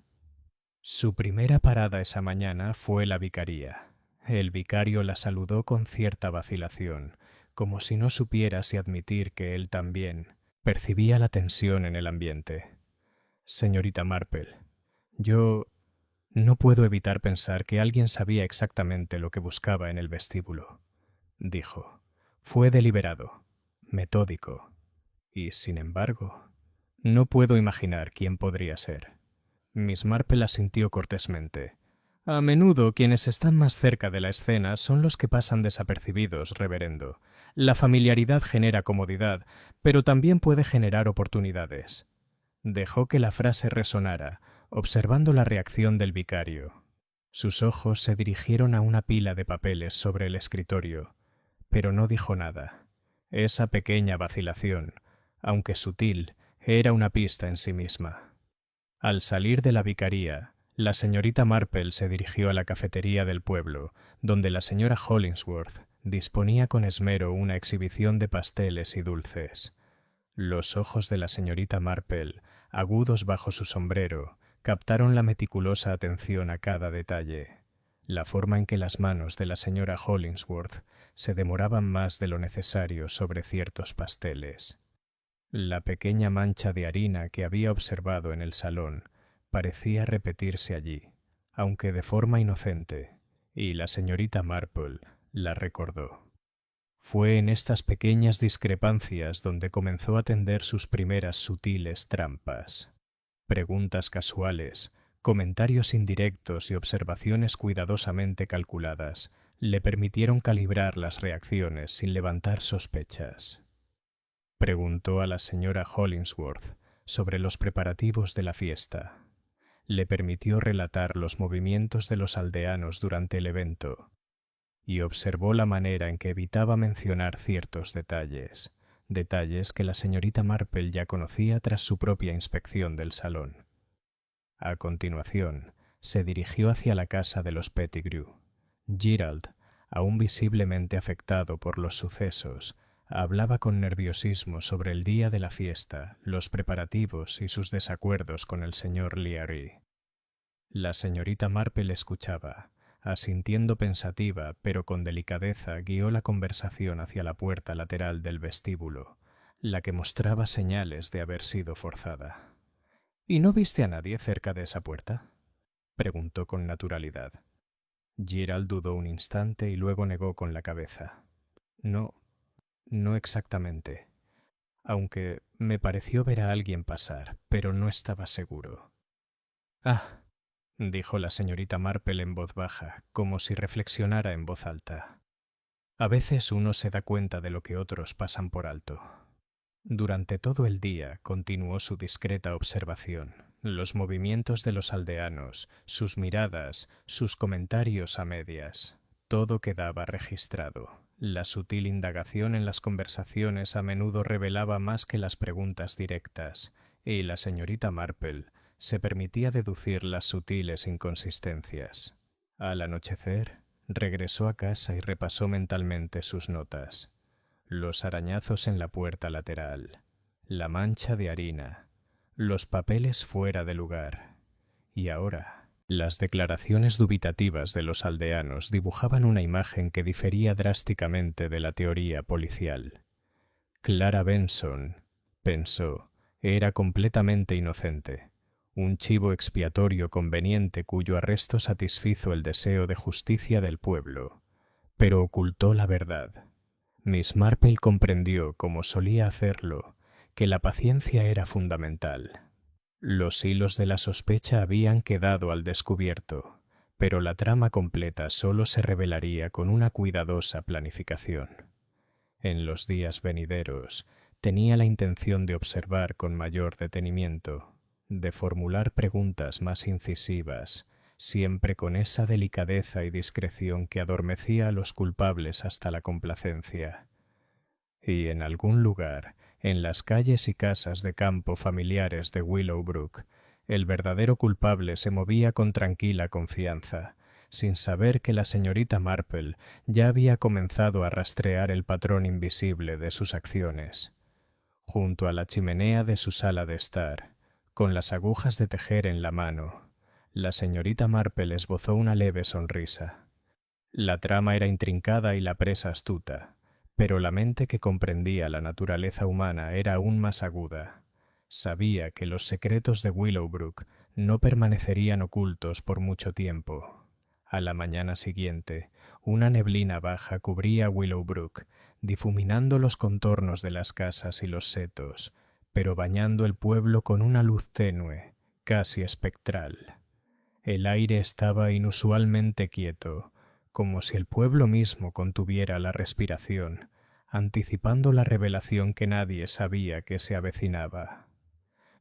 Su primera parada esa mañana fue la vicaría. El vicario la saludó con cierta vacilación, como si no supiera si admitir que él también percibía la tensión en el ambiente. Señorita Marple, yo no puedo evitar pensar que alguien sabía exactamente lo que buscaba en el vestíbulo, dijo. Fue deliberado, metódico, y, sin embargo, no puedo imaginar quién podría ser. Miss Marple asintió cortésmente. A menudo quienes están más cerca de la escena son los que pasan desapercibidos, reverendo. La familiaridad genera comodidad, pero también puede generar oportunidades. Dejó que la frase resonara, observando la reacción del vicario. Sus ojos se dirigieron a una pila de papeles sobre el escritorio, pero no dijo nada. Esa pequeña vacilación, aunque sutil, era una pista en sí misma. Al salir de la vicaría, la señorita Marple se dirigió a la cafetería del pueblo, donde la señora Hollingsworth disponía con esmero una exhibición de pasteles y dulces. Los ojos de la señorita Marple, agudos bajo su sombrero, captaron la meticulosa atención a cada detalle. La forma en que las manos de la señora Hollingsworth se demoraban más de lo necesario sobre ciertos pasteles. La pequeña mancha de harina que había observado en el salón parecía repetirse allí, aunque de forma inocente, y la señorita Marple la recordó. Fue en estas pequeñas discrepancias donde comenzó a tender sus primeras sutiles trampas. Preguntas casuales, comentarios indirectos y observaciones cuidadosamente calculadas le permitieron calibrar las reacciones sin levantar sospechas. Preguntó a la señora Hollingsworth sobre los preparativos de la fiesta. Le permitió relatar los movimientos de los aldeanos durante el evento y observó la manera en que evitaba mencionar ciertos detalles que la señorita Marple ya conocía tras su propia inspección del salón. A continuación, se dirigió hacia la casa de los Pettigrew. Gerald, aún visiblemente afectado por los sucesos, hablaba con nerviosismo sobre el día de la fiesta, los preparativos y sus desacuerdos con el señor Leary. La señorita Marple escuchaba, asintiendo pensativa, pero con delicadeza guió la conversación hacia la puerta lateral del vestíbulo, la que mostraba señales de haber sido forzada. —¿Y no viste a nadie cerca de esa puerta? —preguntó con naturalidad. Gerald dudó un instante y luego negó con la cabeza. No exactamente. Aunque me pareció ver a alguien pasar, pero no estaba seguro. —Ah —dijo la señorita Marple en voz baja, como si reflexionara en voz alta—. A veces uno se da cuenta de lo que otros pasan por alto. Durante todo el día continuó su discreta observación, los movimientos de los aldeanos, sus miradas, sus comentarios a medias. Todo quedaba registrado. La sutil indagación en las conversaciones a menudo revelaba más que las preguntas directas, y la señorita Marple se permitía deducir las sutiles inconsistencias. Al anochecer, regresó a casa y repasó mentalmente sus notas. Los arañazos en la puerta lateral, la mancha de harina, los papeles fuera de lugar. Y ahora, las declaraciones dubitativas de los aldeanos dibujaban una imagen que difería drásticamente de la teoría policial. Clara Benson, pensó, era completamente inocente, un chivo expiatorio conveniente cuyo arresto satisfizo el deseo de justicia del pueblo, pero ocultó la verdad. Miss Marple comprendió, como solía hacerlo, que la paciencia era fundamental. Los hilos de la sospecha habían quedado al descubierto, pero la trama completa solo se revelaría con una cuidadosa planificación. En los días venideros, tenía la intención de observar con mayor detenimiento, de formular preguntas más incisivas, siempre con esa delicadeza y discreción que adormecía a los culpables hasta la complacencia. Y en algún lugar, en las calles y casas de campo familiares de Willowbrook, el verdadero culpable se movía con tranquila confianza, sin saber que la señorita Marple ya había comenzado a rastrear el patrón invisible de sus acciones. Junto a la chimenea de su sala de estar, con las agujas de tejer en la mano, la señorita Marple esbozó una leve sonrisa. La trama era intrincada y la presa astuta, pero la mente que comprendía la naturaleza humana era aún más aguda. Sabía que los secretos de Willowbrook no permanecerían ocultos por mucho tiempo. A la mañana siguiente, una neblina baja cubría Willowbrook, difuminando los contornos de las casas y los setos, pero bañando el pueblo con una luz tenue, casi espectral. El aire estaba inusualmente quieto, como si el pueblo mismo contuviera la respiración, anticipando la revelación que nadie sabía que se avecinaba.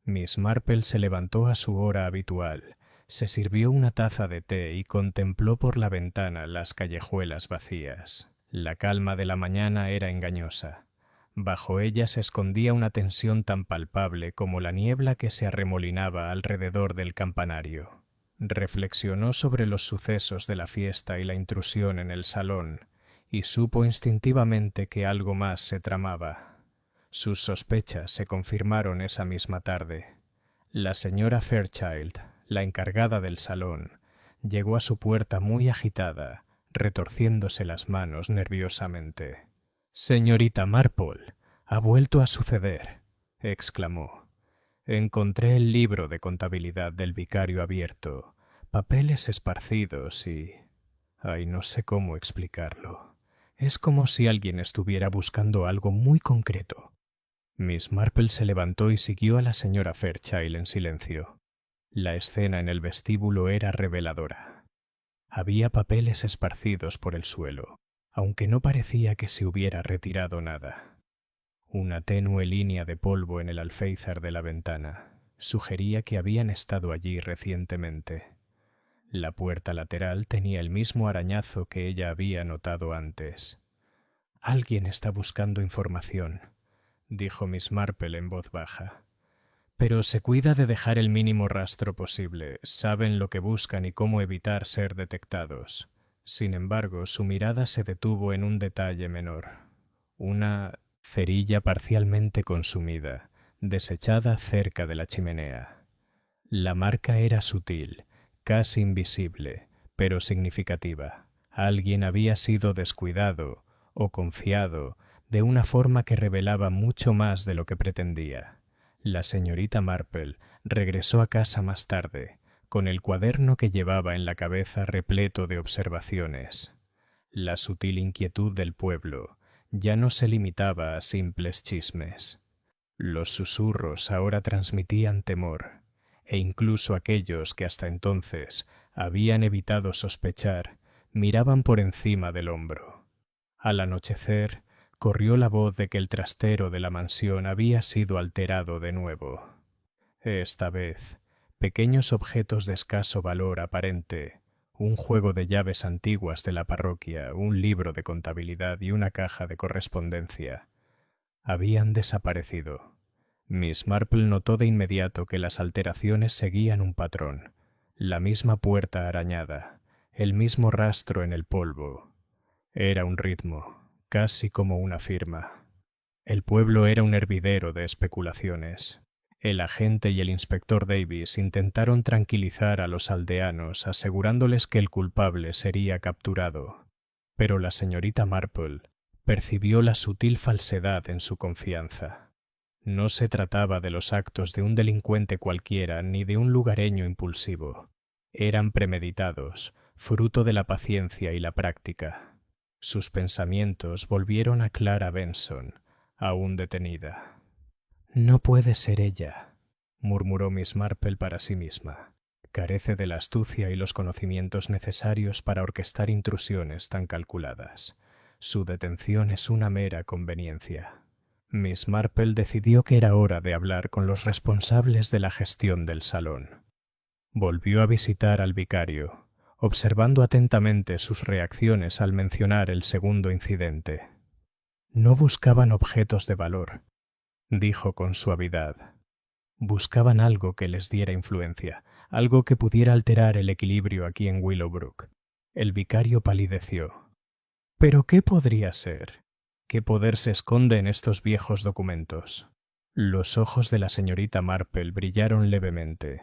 Miss Marple se levantó a su hora habitual, se sirvió una taza de té y contempló por la ventana las callejuelas vacías. La calma de la mañana era engañosa. Bajo ella se escondía una tensión tan palpable como la niebla que se arremolinaba alrededor del campanario. Reflexionó sobre los sucesos de la fiesta y la intrusión en el salón, y supo instintivamente que algo más se tramaba. Sus sospechas se confirmaron esa misma tarde. La señora Fairchild, la encargada del salón, llegó a su puerta muy agitada, retorciéndose las manos nerviosamente. «Señorita Marple, ha vuelto a suceder», exclamó. «Encontré el libro de contabilidad del vicario abierto, papeles esparcidos y... ay, no sé cómo explicarlo. Es como si alguien estuviera buscando algo muy concreto». Miss Marple se levantó y siguió a la señora Fairchild en silencio. La escena en el vestíbulo era reveladora. Había papeles esparcidos por el suelo, aunque no parecía que se hubiera retirado nada. Una tenue línea de polvo en el alféizar de la ventana sugería que habían estado allí recientemente. La puerta lateral tenía el mismo arañazo que ella había notado antes. «Alguien está buscando información», dijo Miss Marple en voz baja. «Pero se cuida de dejar el mínimo rastro posible. Saben lo que buscan y cómo evitar ser detectados». Sin embargo, su mirada se detuvo en un detalle menor. Una cerilla parcialmente consumida, desechada cerca de la chimenea. La marca era sutil, casi invisible, pero significativa. Alguien había sido descuidado o confiado de una forma que revelaba mucho más de lo que pretendía. La señorita Marple regresó a casa más tarde, con el cuaderno que llevaba en la cabeza repleto de observaciones. La sutil inquietud del pueblo ya no se limitaba a simples chismes. Los susurros ahora transmitían temor, e incluso aquellos que hasta entonces habían evitado sospechar miraban por encima del hombro. Al anochecer, corrió la voz de que el trastero de la mansión había sido alterado de nuevo. Esta vez, pequeños objetos de escaso valor aparente, un juego de llaves antiguas de la parroquia, un libro de contabilidad y una caja de correspondencia, habían desaparecido. Miss Marple notó de inmediato que las alteraciones seguían un patrón, la misma puerta arañada, el mismo rastro en el polvo. Era un ritmo, casi como una firma. El pueblo era un hervidero de especulaciones. El agente y el inspector Davis intentaron tranquilizar a los aldeanos asegurándoles que el culpable sería capturado, pero la señorita Marple percibió la sutil falsedad en su confianza. No se trataba de los actos de un delincuente cualquiera ni de un lugareño impulsivo. Eran premeditados, fruto de la paciencia y la práctica. Sus pensamientos volvieron a Clara Benson, aún detenida. «No puede ser ella», murmuró Miss Marple para sí misma. «Carece de la astucia y los conocimientos necesarios para orquestar intrusiones tan calculadas. Su detención es una mera conveniencia». Miss Marple decidió que era hora de hablar con los responsables de la gestión del salón. Volvió a visitar al vicario, observando atentamente sus reacciones al mencionar el segundo incidente. «No buscaban objetos de valor», dijo con suavidad. «Buscaban algo que les diera influencia, algo que pudiera alterar el equilibrio aquí en Willowbrook». El vicario palideció. «¿Pero qué podría ser? ¿Qué poder se esconde en estos viejos documentos?» Los ojos de la señorita Marple brillaron levemente.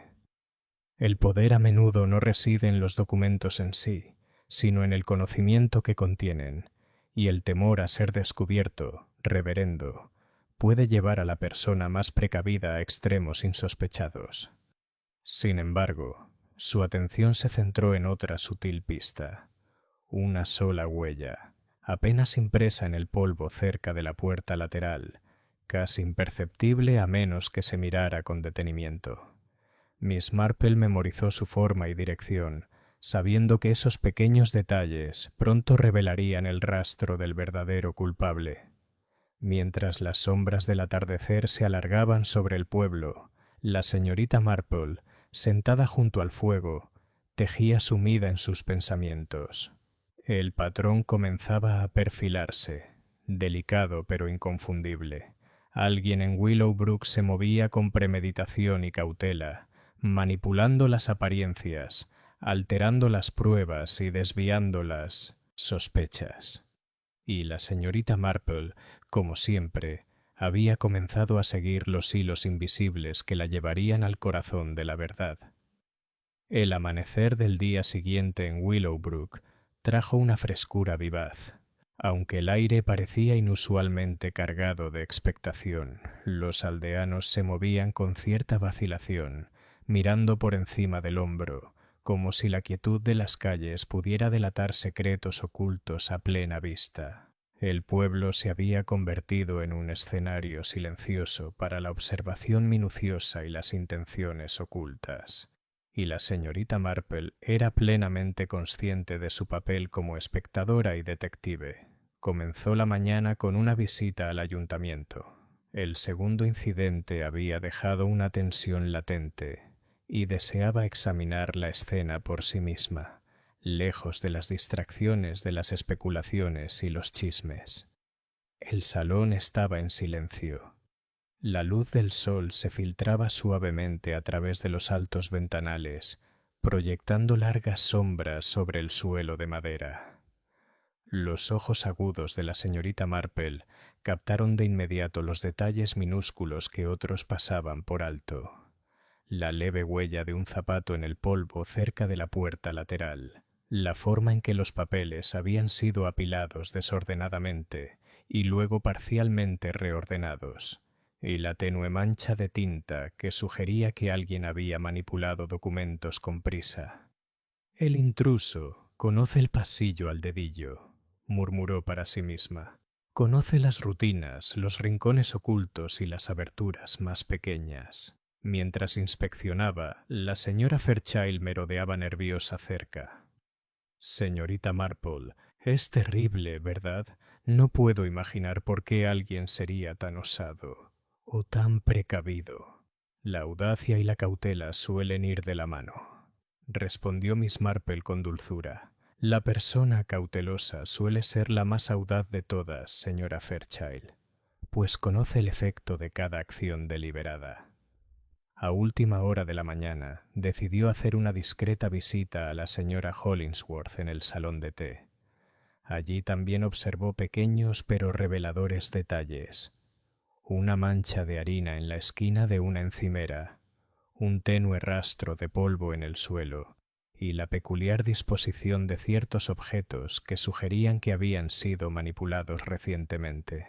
«El poder a menudo no reside en los documentos en sí, sino en el conocimiento que contienen, y el temor a ser descubierto, reverendo, puede llevar a la persona más precavida a extremos insospechados». Sin embargo, su atención se centró en otra sutil pista. Una sola huella, apenas impresa en el polvo cerca de la puerta lateral, casi imperceptible a menos que se mirara con detenimiento. Miss Marple memorizó su forma y dirección, sabiendo que esos pequeños detalles pronto revelarían el rastro del verdadero culpable. Mientras las sombras del atardecer se alargaban sobre el pueblo, la señorita Marple, sentada junto al fuego, tejía sumida en sus pensamientos. El patrón comenzaba a perfilarse, delicado pero inconfundible. Alguien en Willowbrook se movía con premeditación y cautela, manipulando las apariencias, alterando las pruebas y desviando las sospechas. Y la señorita Marple, como siempre, había comenzado a seguir los hilos invisibles que la llevarían al corazón de la verdad. El amanecer del día siguiente en Willowbrook trajo una frescura vivaz. Aunque el aire parecía inusualmente cargado de expectación, los aldeanos se movían con cierta vacilación, mirando por encima del hombro, como si la quietud de las calles pudiera delatar secretos ocultos a plena vista. El pueblo se había convertido en un escenario silencioso para la observación minuciosa y las intenciones ocultas, y la señorita Marple era plenamente consciente de su papel como espectadora y detective. Comenzó la mañana con una visita al ayuntamiento. El segundo incidente había dejado una tensión latente y deseaba examinar la escena por sí misma, lejos de las distracciones de las especulaciones y los chismes. El salón estaba en silencio. La luz del sol se filtraba suavemente a través de los altos ventanales, proyectando largas sombras sobre el suelo de madera. Los ojos agudos de la señorita Marple captaron de inmediato los detalles minúsculos que otros pasaban por alto. La leve huella de un zapato en el polvo cerca de la puerta lateral, la forma en que los papeles habían sido apilados desordenadamente y luego parcialmente reordenados, y la tenue mancha de tinta que sugería que alguien había manipulado documentos con prisa. «El intruso conoce el pasillo al dedillo», murmuró para sí misma. «Conoce las rutinas, los rincones ocultos y las aberturas más pequeñas». Mientras inspeccionaba, la señora Fairchild merodeaba nerviosa cerca. «Señorita Marple, es terrible, ¿verdad? No puedo imaginar por qué alguien sería tan osado o tan precavido». «La audacia y la cautela suelen ir de la mano», respondió Miss Marple con dulzura. «La persona cautelosa suele ser la más audaz de todas, señora Fairchild, pues conoce el efecto de cada acción deliberada». A última hora de la mañana decidió hacer una discreta visita a la señora Hollingsworth en el salón de té. Allí también observó pequeños pero reveladores detalles. una mancha de harina en la esquina de una encimera, un tenue rastro de polvo en el suelo y la peculiar disposición de ciertos objetos que sugerían que habían sido manipulados recientemente.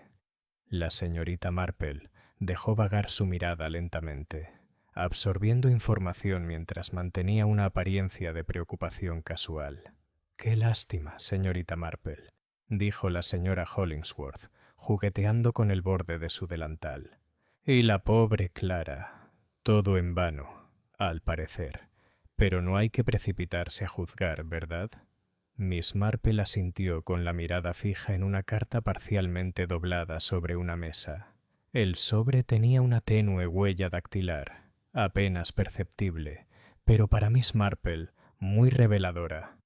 La señorita Marple dejó vagar su mirada lentamente, absorbiendo información mientras mantenía una apariencia de preocupación casual. «Qué lástima, señorita Marple», dijo la señora Hollingsworth, jugueteando con el borde de su delantal. «Y la pobre Clara. Todo en vano, al parecer. Pero no hay que precipitarse a juzgar, ¿verdad?» Miss Marple asintió con la mirada fija en una carta parcialmente doblada sobre una mesa. El sobre tenía una tenue huella dactilar, apenas perceptible, pero para Miss Marple muy reveladora.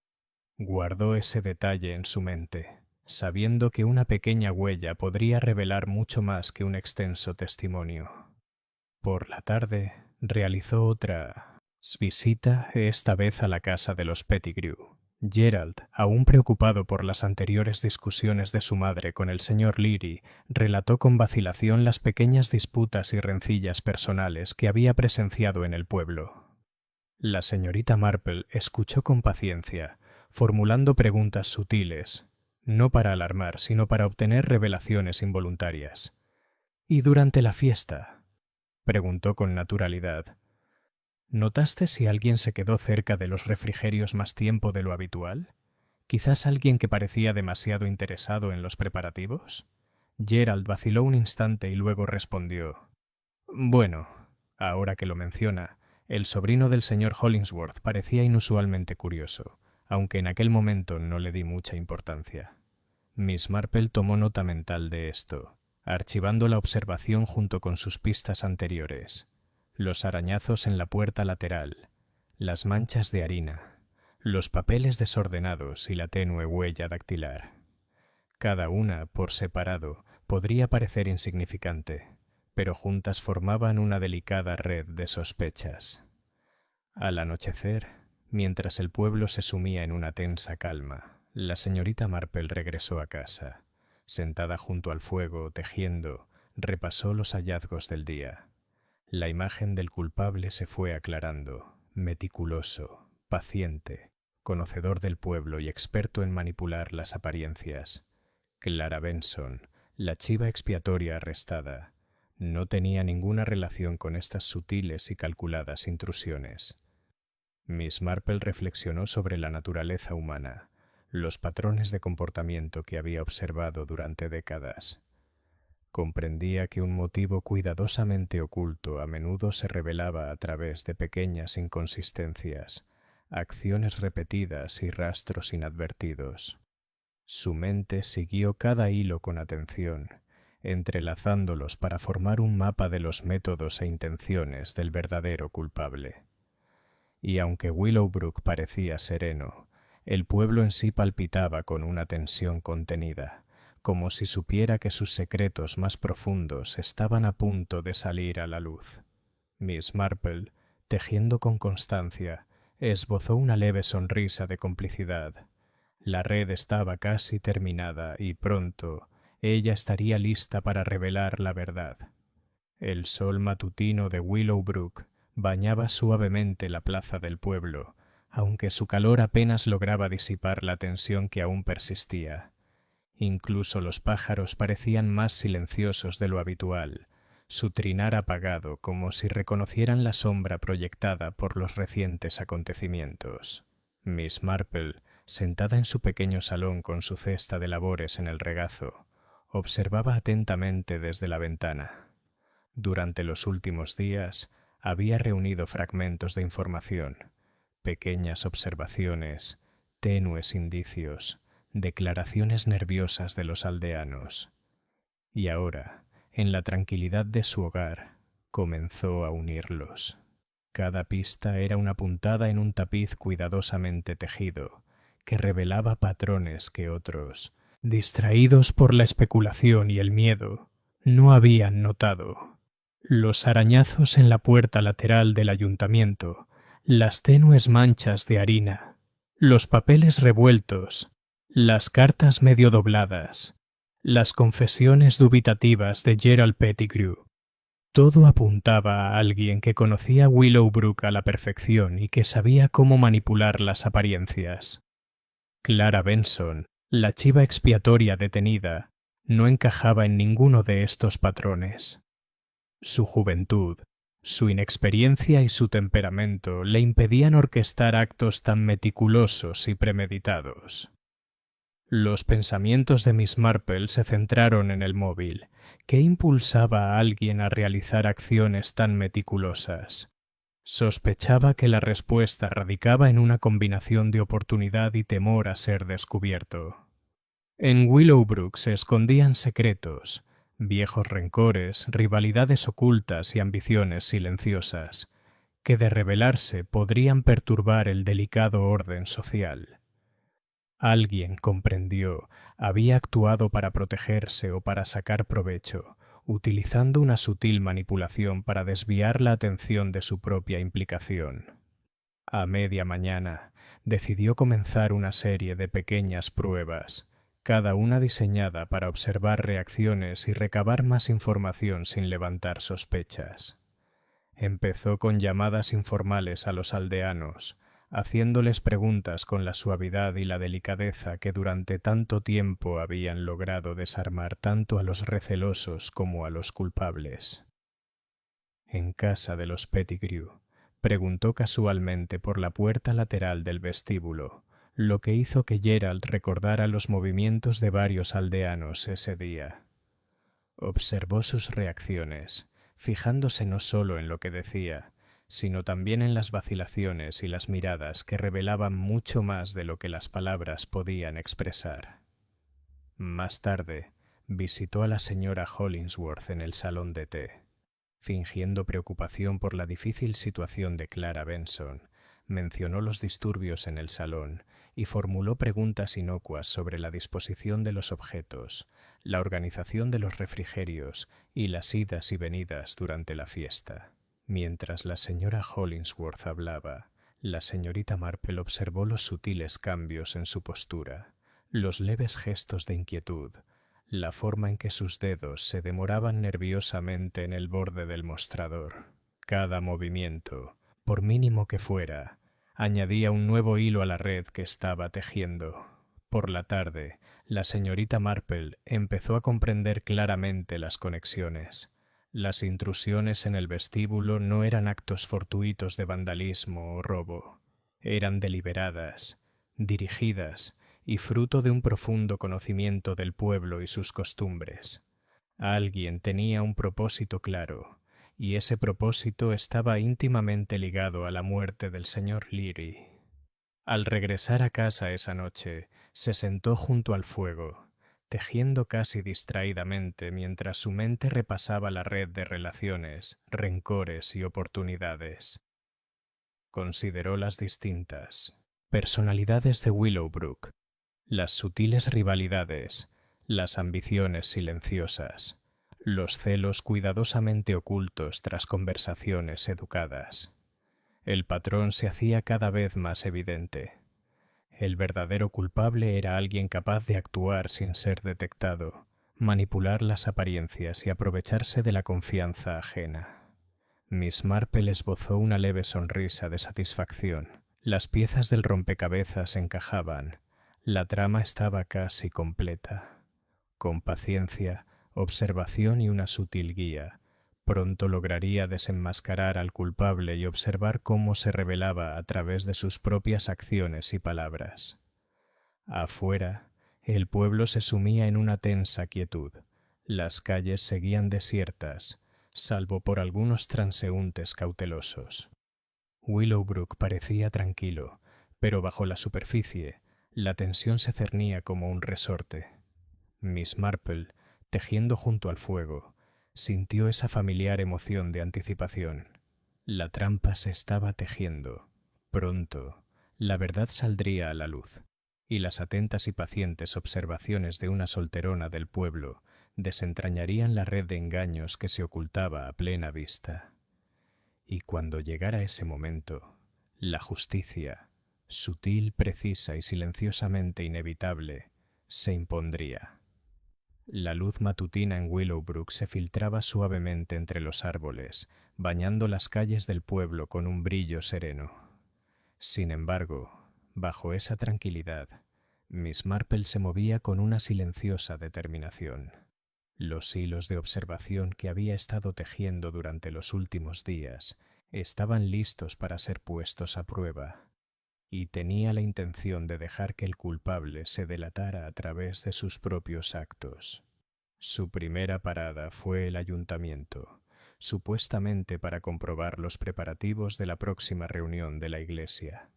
Guardó ese detalle en su mente, sabiendo que una pequeña huella podría revelar mucho más que un extenso testimonio. Por la tarde realizó otra visita, esta vez a la casa de los Pettigrew. Gerald, aún preocupado por las anteriores discusiones de su madre con el señor Leary, relató con vacilación las pequeñas disputas y rencillas personales que había presenciado en el pueblo. La señorita Marple escuchó con paciencia, formulando preguntas sutiles, no para alarmar, sino para obtener revelaciones involuntarias. «¿Y durante la fiesta?», preguntó con naturalidad. «¿Notaste si alguien se quedó cerca de los refrigerios más tiempo de lo habitual? ¿Quizás alguien que parecía demasiado interesado en los preparativos?» Gerald vaciló un instante y luego respondió: «Bueno, ahora que lo menciona, el sobrino del señor Hollingsworth parecía inusualmente curioso, aunque en aquel momento no le di mucha importancia». Miss Marple tomó nota mental de esto, archivando la observación junto con sus pistas anteriores. Los arañazos en la puerta lateral, las manchas de harina, los papeles desordenados y la tenue huella dactilar. Cada una, por separado, podría parecer insignificante, pero juntas formaban una delicada red de sospechas. Al anochecer, mientras el pueblo se sumía en una tensa calma, la señorita Marple regresó a casa. Sentada junto al fuego, tejiendo, repasó los hallazgos del día. La imagen del culpable se fue aclarando, meticuloso, paciente, conocedor del pueblo y experto en manipular las apariencias. Clara Benson, la chiva expiatoria arrestada, no tenía ninguna relación con estas sutiles y calculadas intrusiones. Miss Marple reflexionó sobre la naturaleza humana, los patrones de comportamiento que había observado durante décadas. Comprendía que un motivo cuidadosamente oculto a menudo se revelaba a través de pequeñas inconsistencias, acciones repetidas y rastros inadvertidos. Su mente siguió cada hilo con atención, entrelazándolos para formar un mapa de los métodos e intenciones del verdadero culpable. Y aunque Willowbrook parecía sereno, el pueblo en sí palpitaba con una tensión contenida, como si supiera que sus secretos más profundos estaban a punto de salir a la luz. Miss Marple, tejiendo con constancia, esbozó una leve sonrisa de complicidad. La red estaba casi terminada y pronto ella estaría lista para revelar la verdad. El sol matutino de Willowbrook bañaba suavemente la plaza del pueblo, aunque su calor apenas lograba disipar la tensión que aún persistía. Incluso los pájaros parecían más silenciosos de lo habitual, su trinar apagado como si reconocieran la sombra proyectada por los recientes acontecimientos. Miss Marple, sentada en su pequeño salón con su cesta de labores en el regazo, observaba atentamente desde la ventana. Durante los últimos días había reunido fragmentos de información, pequeñas observaciones, tenues indicios, declaraciones nerviosas de los aldeanos. Y ahora, en la tranquilidad de su hogar, comenzó a unirlos. Cada pista era una puntada en un tapiz cuidadosamente tejido, que revelaba patrones que otros, distraídos por la especulación y el miedo, no habían notado. Los arañazos en la puerta lateral del ayuntamiento, las tenues manchas de harina, los papeles revueltos, las cartas medio dobladas, Las confesiones dubitativas de Gerald Pettigrew. Todo apuntaba a alguien que conocía Willowbrook a la perfección y que sabía cómo manipular las apariencias. Clara Benson, la chiva expiatoria detenida, no encajaba en ninguno de estos patrones. Su juventud, su inexperiencia y su temperamento le impedían orquestar actos tan meticulosos y premeditados. Los pensamientos de Miss Marple se centraron en el móvil. ¿Qué impulsaba a alguien a realizar acciones tan meticulosas? Sospechaba que la respuesta radicaba en una combinación de oportunidad y temor a ser descubierto. En Willowbrook se escondían secretos, viejos rencores, rivalidades ocultas y ambiciones silenciosas, que de revelarse podrían perturbar el delicado orden social. Alguien comprendió, había actuado para protegerse o para sacar provecho, utilizando una sutil manipulación para desviar la atención de su propia implicación. A media mañana, decidió comenzar una serie de pequeñas pruebas, cada una diseñada para observar reacciones y recabar más información sin levantar sospechas. Empezó con llamadas informales a los aldeanos, haciéndoles preguntas con la suavidad y la delicadeza que durante tanto tiempo habían logrado desarmar tanto a los recelosos como a los culpables. En casa de los Pettigrew, preguntó casualmente por la puerta lateral del vestíbulo, lo que hizo que Gerald recordara los movimientos de varios aldeanos ese día. Observó sus reacciones, fijándose no solo en lo que decía, sino también en las vacilaciones y las miradas que revelaban mucho más de lo que las palabras podían expresar. Más tarde, visitó a la señora Hollingsworth en el salón de té. Fingiendo preocupación por la difícil situación de Clara Benson, mencionó los disturbios en el salón y formuló preguntas inocuas sobre la disposición de los objetos, la organización de los refrigerios y las idas y venidas durante la fiesta. Mientras la señora Hollingsworth hablaba, la señorita Marple observó los sutiles cambios en su postura, los leves gestos de inquietud, la forma en que sus dedos se demoraban nerviosamente en el borde del mostrador. Cada movimiento, por mínimo que fuera, añadía un nuevo hilo a la red que estaba tejiendo. Por la tarde, la señorita Marple empezó a comprender claramente las conexiones. Las intrusiones en el vestíbulo no eran actos fortuitos de vandalismo o robo. Eran deliberadas, dirigidas y fruto de un profundo conocimiento del pueblo y sus costumbres. Alguien tenía un propósito claro, y ese propósito estaba íntimamente ligado a la muerte del señor Leary. Al regresar a casa esa noche, se sentó junto al fuego, tejiendo casi distraídamente mientras su mente repasaba la red de relaciones, rencores y oportunidades. Consideró las distintas personalidades de Willowbrook, las sutiles rivalidades, las ambiciones silenciosas, los celos cuidadosamente ocultos tras conversaciones educadas. El patrón se hacía cada vez más evidente. El verdadero culpable era alguien capaz de actuar sin ser detectado, manipular las apariencias y aprovecharse de la confianza ajena. Miss Marple esbozó una leve sonrisa de satisfacción. Las piezas del rompecabezas encajaban. La trama estaba casi completa. Con paciencia, observación y una sutil guía, pronto lograría desenmascarar al culpable y observar cómo se revelaba a través de sus propias acciones y palabras. Afuera, el pueblo se sumía en una tensa quietud. Las calles seguían desiertas, salvo por algunos transeúntes cautelosos. Willowbrook parecía tranquilo, pero bajo la superficie, la tensión se cernía como un resorte. Miss Marple, tejiendo junto al fuego, sintió esa familiar emoción de anticipación. La trampa se estaba tejiendo. Pronto, la verdad saldría a la luz, y las atentas y pacientes observaciones de una solterona del pueblo desentrañarían la red de engaños que se ocultaba a plena vista. Y cuando llegara ese momento, la justicia, sutil, precisa y silenciosamente inevitable, se impondría. La luz matutina en Willowbrook se filtraba suavemente entre los árboles, bañando las calles del pueblo con un brillo sereno. Sin embargo, bajo esa tranquilidad, Miss Marple se movía con una silenciosa determinación. Los hilos de observación que había estado tejiendo durante los últimos días estaban listos para ser puestos a prueba, y tenía la intención de dejar que el culpable se delatara a través de sus propios actos. Su primera parada fue el ayuntamiento, supuestamente para comprobar los preparativos de la próxima reunión de la iglesia.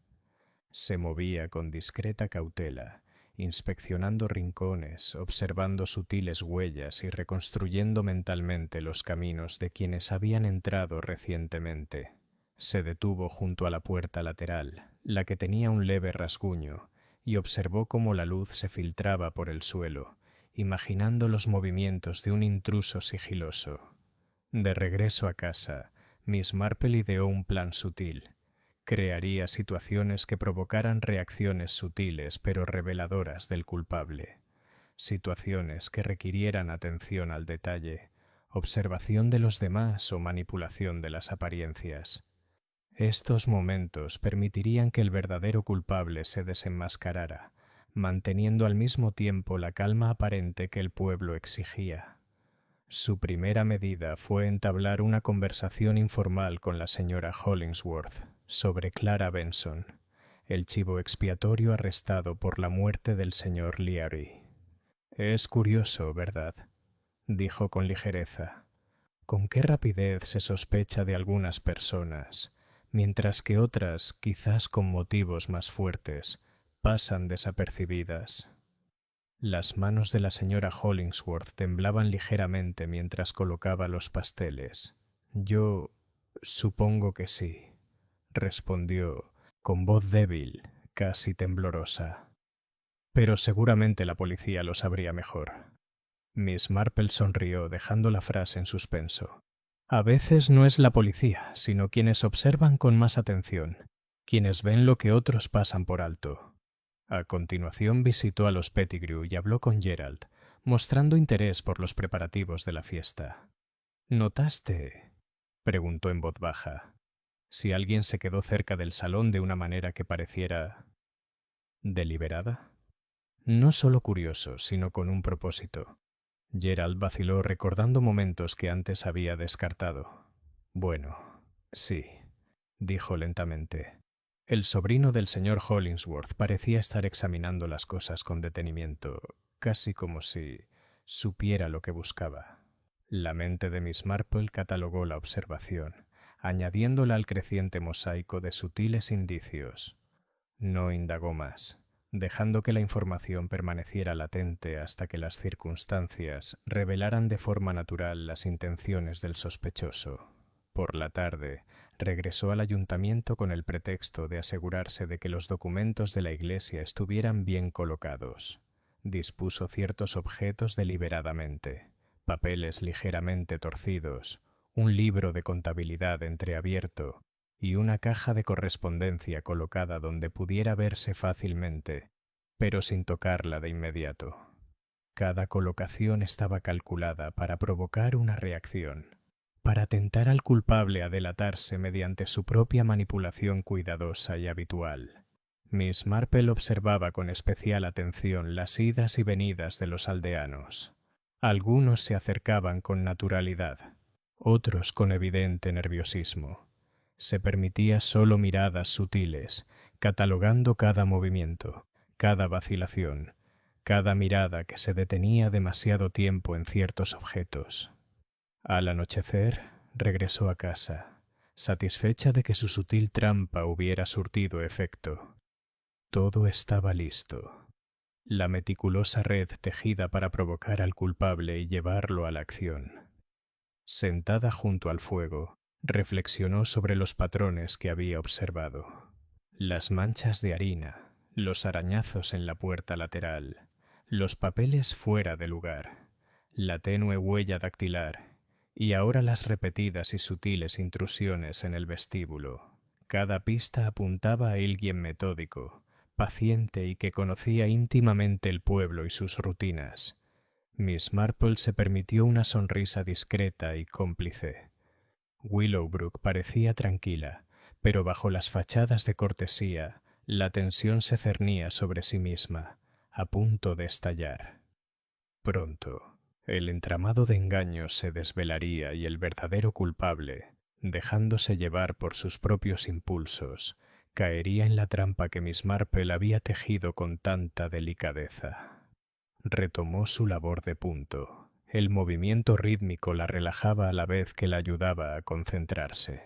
Se movía con discreta cautela, inspeccionando rincones, observando sutiles huellas y reconstruyendo mentalmente los caminos de quienes habían entrado recientemente. Se detuvo junto a la puerta lateral, la que tenía un leve rasguño, y observó cómo la luz se filtraba por el suelo, imaginando los movimientos de un intruso sigiloso. De regreso a casa, Miss Marple ideó un plan sutil. Crearía situaciones que provocaran reacciones sutiles pero reveladoras del culpable. Situaciones que requirieran atención al detalle, observación de los demás o manipulación de las apariencias. Estos momentos permitirían que el verdadero culpable se desenmascarara, manteniendo al mismo tiempo la calma aparente que el pueblo exigía. Su primera medida fue entablar una conversación informal con la señora Hollingsworth sobre Clara Benson, el chivo expiatorio arrestado por la muerte del señor Leary. «Es curioso, ¿verdad?», dijo con ligereza. «Con qué rapidez se sospecha de algunas personas, mientras que otras, quizás con motivos más fuertes, pasan desapercibidas». Las manos de la señora Hollingsworth temblaban ligeramente mientras colocaba los pasteles. «Yo supongo que sí», respondió, con voz débil, casi temblorosa. «Pero seguramente la policía lo sabría mejor». Miss Marple sonrió, dejando la frase en suspenso. «A veces no es la policía, sino quienes observan con más atención, quienes ven lo que otros pasan por alto». A continuación visitó a los Pettigrew y habló con Gerald, mostrando interés por los preparativos de la fiesta. «¿Notaste?», preguntó en voz baja, «si alguien se quedó cerca del salón de una manera que pareciera deliberada?» «No solo curioso, sino con un propósito». Gerald vaciló recordando momentos que antes había descartado. «Bueno, sí», dijo lentamente. El sobrino del señor Hollingsworth parecía estar examinando las cosas con detenimiento, casi como si supiera lo que buscaba. La mente de Miss Marple catalogó la observación, añadiéndola al creciente mosaico de sutiles indicios. No indagó más, dejando que la información permaneciera latente hasta que las circunstancias revelaran de forma natural las intenciones del sospechoso. Por la tarde, regresó al ayuntamiento con el pretexto de asegurarse de que los documentos de la iglesia estuvieran bien colocados. Dispuso ciertos objetos deliberadamente, papeles ligeramente torcidos, un libro de contabilidad entreabierto y una caja de correspondencia colocada donde pudiera verse fácilmente, pero sin tocarla de inmediato. Cada colocación estaba calculada para provocar una reacción, para tentar al culpable a delatarse mediante su propia manipulación cuidadosa y habitual. Miss Marple observaba con especial atención las idas y venidas de los aldeanos. Algunos se acercaban con naturalidad, otros con evidente nerviosismo. Se permitía solo miradas sutiles, catalogando cada movimiento, cada vacilación, cada mirada que se detenía demasiado tiempo en ciertos objetos. Al anochecer, regresó a casa, satisfecha de que su sutil trampa hubiera surtido efecto. Todo estaba listo. La meticulosa red tejida para provocar al culpable y llevarlo a la acción. Sentada junto al fuego, reflexionó sobre los patrones que había observado. Las manchas de harina, los arañazos en la puerta lateral, los papeles fuera de lugar, la tenue huella dactilar y ahora las repetidas y sutiles intrusiones en el vestíbulo. Cada pista apuntaba a alguien metódico, paciente y que conocía íntimamente el pueblo y sus rutinas. Miss Marple se permitió una sonrisa discreta y cómplice. Willowbrook parecía tranquila, pero bajo las fachadas de cortesía, la tensión se cernía sobre sí misma, a punto de estallar. Pronto, el entramado de engaños se desvelaría y el verdadero culpable, dejándose llevar por sus propios impulsos, caería en la trampa que Miss Marple había tejido con tanta delicadeza. Retomó su labor de punto. El movimiento rítmico la relajaba a la vez que la ayudaba a concentrarse.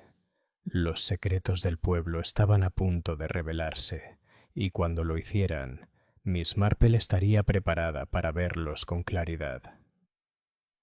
Los secretos del pueblo estaban a punto de revelarse, y cuando lo hicieran, Miss Marple estaría preparada para verlos con claridad.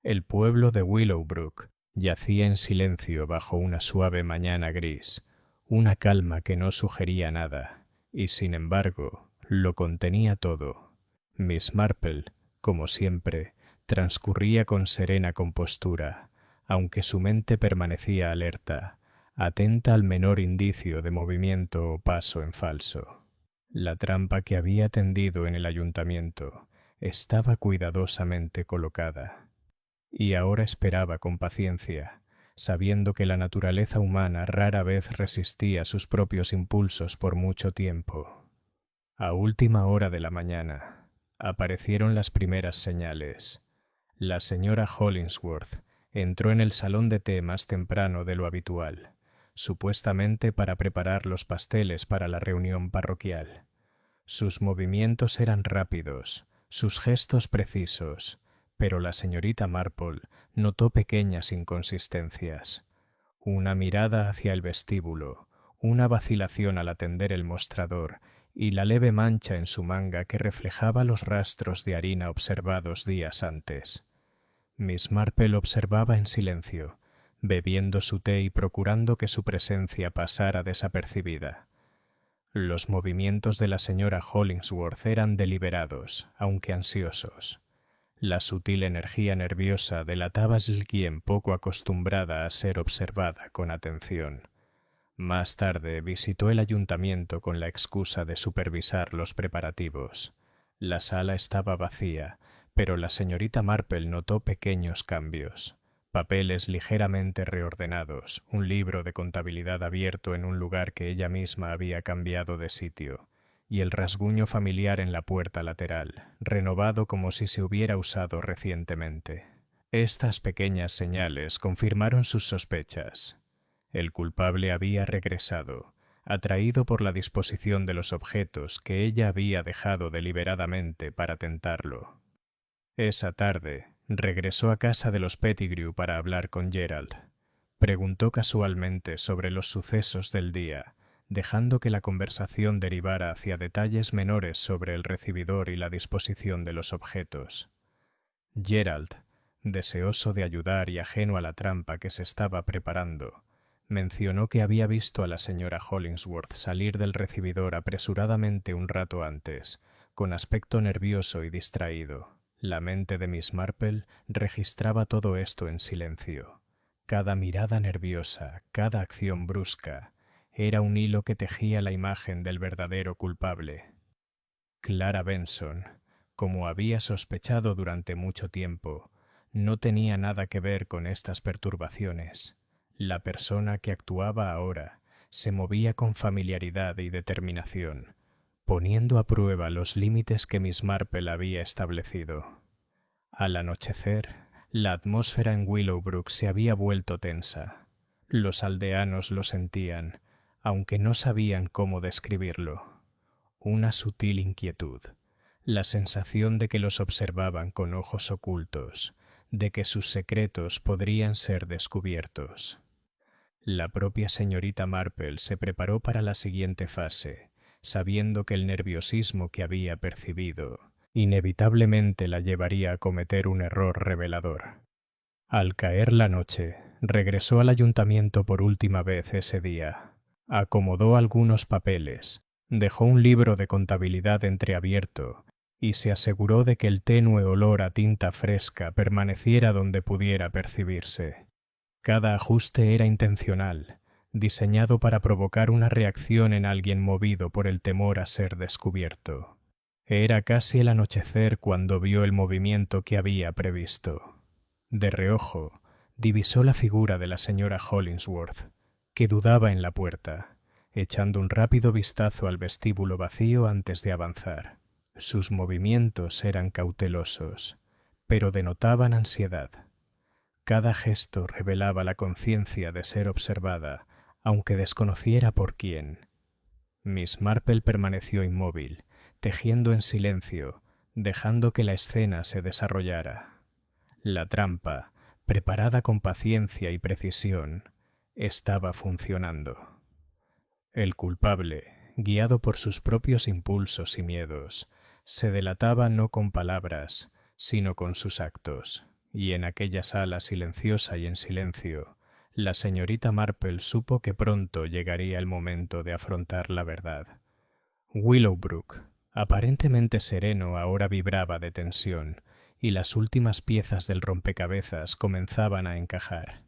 El pueblo de Willowbrook yacía en silencio bajo una suave mañana gris, una calma que no sugería nada, y sin embargo, lo contenía todo. Miss Marple, como siempre, transcurría con serena compostura, aunque su mente permanecía alerta, atenta al menor indicio de movimiento o paso en falso. La trampa que había tendido en el ayuntamiento estaba cuidadosamente colocada, y ahora esperaba con paciencia, sabiendo que la naturaleza humana rara vez resistía sus propios impulsos por mucho tiempo. A última hora de la mañana, aparecieron las primeras señales. La señora Hollingsworth entró en el salón de té más temprano de lo habitual, supuestamente para preparar los pasteles para la reunión parroquial. Sus movimientos eran rápidos, sus gestos precisos, pero la señorita Marple notó pequeñas inconsistencias. Una mirada hacia el vestíbulo, una vacilación al atender el mostrador y la leve mancha en su manga que reflejaba los rastros de harina observados días antes. Miss Marple observaba en silencio, bebiendo su té y procurando que su presencia pasara desapercibida. Los movimientos de la señora Hollingsworth eran deliberados, aunque ansiosos. La sutil energía nerviosa delataba a alguien poco acostumbrada a ser observada con atención. Más tarde visitó el ayuntamiento con la excusa de supervisar los preparativos. La sala estaba vacía, pero la señorita Marple notó pequeños cambios. Papeles ligeramente reordenados, un libro de contabilidad abierto en un lugar que ella misma había cambiado de sitio, y el rasguño familiar en la puerta lateral, renovado como si se hubiera usado recientemente. Estas pequeñas señales confirmaron sus sospechas. El culpable había regresado, atraído por la disposición de los objetos que ella había dejado deliberadamente para tentarlo. Esa tarde, regresó a casa de los Pettigrew para hablar con Gerald. Preguntó casualmente sobre los sucesos del día, dejando que la conversación derivara hacia detalles menores sobre el recibidor y la disposición de los objetos. Gerald, deseoso de ayudar y ajeno a la trampa que se estaba preparando, mencionó que había visto a la señora Hollingsworth salir del recibidor apresuradamente un rato antes, con aspecto nervioso y distraído. La mente de Miss Marple registraba todo esto en silencio. Cada mirada nerviosa, cada acción brusca, era un hilo que tejía la imagen del verdadero culpable. Clara Benson, como había sospechado durante mucho tiempo, no tenía nada que ver con estas perturbaciones. La persona que actuaba ahora se movía con familiaridad y determinación, poniendo a prueba los límites que Miss Marple había establecido. Al anochecer, la atmósfera en Willowbrook se había vuelto tensa. Los aldeanos lo sentían, aunque no sabían cómo describirlo. Una sutil inquietud, la sensación de que los observaban con ojos ocultos, de que sus secretos podrían ser descubiertos. La propia señorita Marple se preparó para la siguiente fase, sabiendo que el nerviosismo que había percibido inevitablemente la llevaría a cometer un error revelador. Al caer la noche, regresó al ayuntamiento por última vez ese día. Acomodó algunos papeles, dejó un libro de contabilidad entreabierto y se aseguró de que el tenue olor a tinta fresca permaneciera donde pudiera percibirse. Cada ajuste era intencional, diseñado para provocar una reacción en alguien movido por el temor a ser descubierto. Era casi el anochecer cuando vio el movimiento que había previsto. De reojo, divisó la figura de la señora Hollingsworth, que dudaba en la puerta, echando un rápido vistazo al vestíbulo vacío antes de avanzar. Sus movimientos eran cautelosos, pero denotaban ansiedad. Cada gesto revelaba la conciencia de ser observada, aunque desconociera por quién. Miss Marple permaneció inmóvil, tejiendo en silencio, dejando que la escena se desarrollara. La trampa, preparada con paciencia y precisión, estaba funcionando. El culpable, guiado por sus propios impulsos y miedos, se delataba no con palabras, sino con sus actos, y en aquella sala silenciosa y en silencio, la señorita Marple supo que pronto llegaría el momento de afrontar la verdad. Willowbrook, aparentemente sereno, ahora vibraba de tensión, y las últimas piezas del rompecabezas comenzaban a encajar.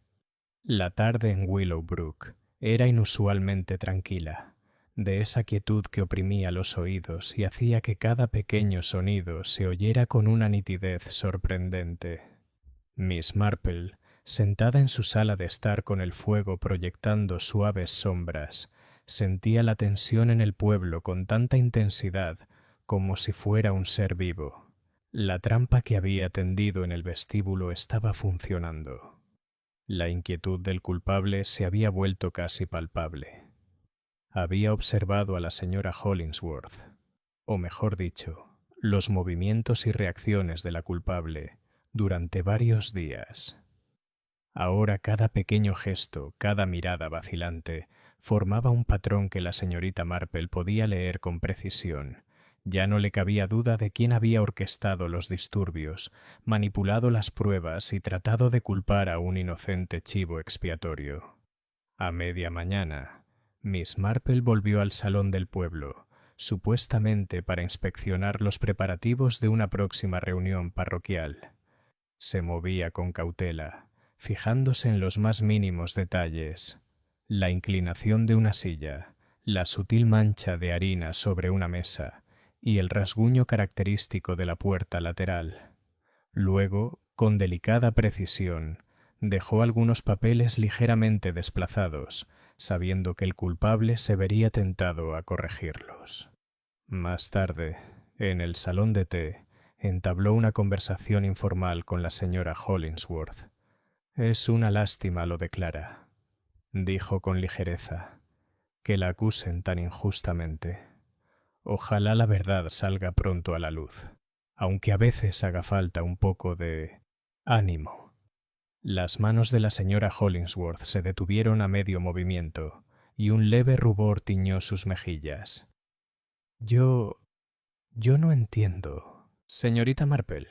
La tarde en Willowbrook era inusualmente tranquila, de esa quietud que oprimía los oídos y hacía que cada pequeño sonido se oyera con una nitidez sorprendente. Miss Marple, sentada en su sala de estar con el fuego proyectando suaves sombras, sentía la tensión en el pueblo con tanta intensidad como si fuera un ser vivo. La trampa que había tendido en el vestíbulo estaba funcionando. La inquietud del culpable se había vuelto casi palpable. Había observado a la señora Hollingsworth, o mejor dicho, los movimientos y reacciones de la culpable durante varios días. Ahora cada pequeño gesto, cada mirada vacilante, formaba un patrón que la señorita Marple podía leer con precisión. Ya no le cabía duda de quién había orquestado los disturbios, manipulado las pruebas y tratado de culpar a un inocente chivo expiatorio. A media mañana, Miss Marple volvió al salón del pueblo, supuestamente para inspeccionar los preparativos de una próxima reunión parroquial. Se movía con cautela, fijándose en los más mínimos detalles: la inclinación de una silla, la sutil mancha de harina sobre una mesa y el rasguño característico de la puerta lateral. Luego, con delicada precisión, dejó algunos papeles ligeramente desplazados, sabiendo que el culpable se vería tentado a corregirlos. Más tarde, en el salón de té, entabló una conversación informal con la señora Hollingsworth. «Es una lástima lo de Clara», dijo con ligereza, «que la acusen tan injustamente. Ojalá la verdad salga pronto a la luz, aunque a veces haga falta un poco de ánimo». Las manos de la señora Hollingsworth se detuvieron a medio movimiento, y un leve rubor tiñó sus mejillas. Yo no entiendo. Señorita Marple,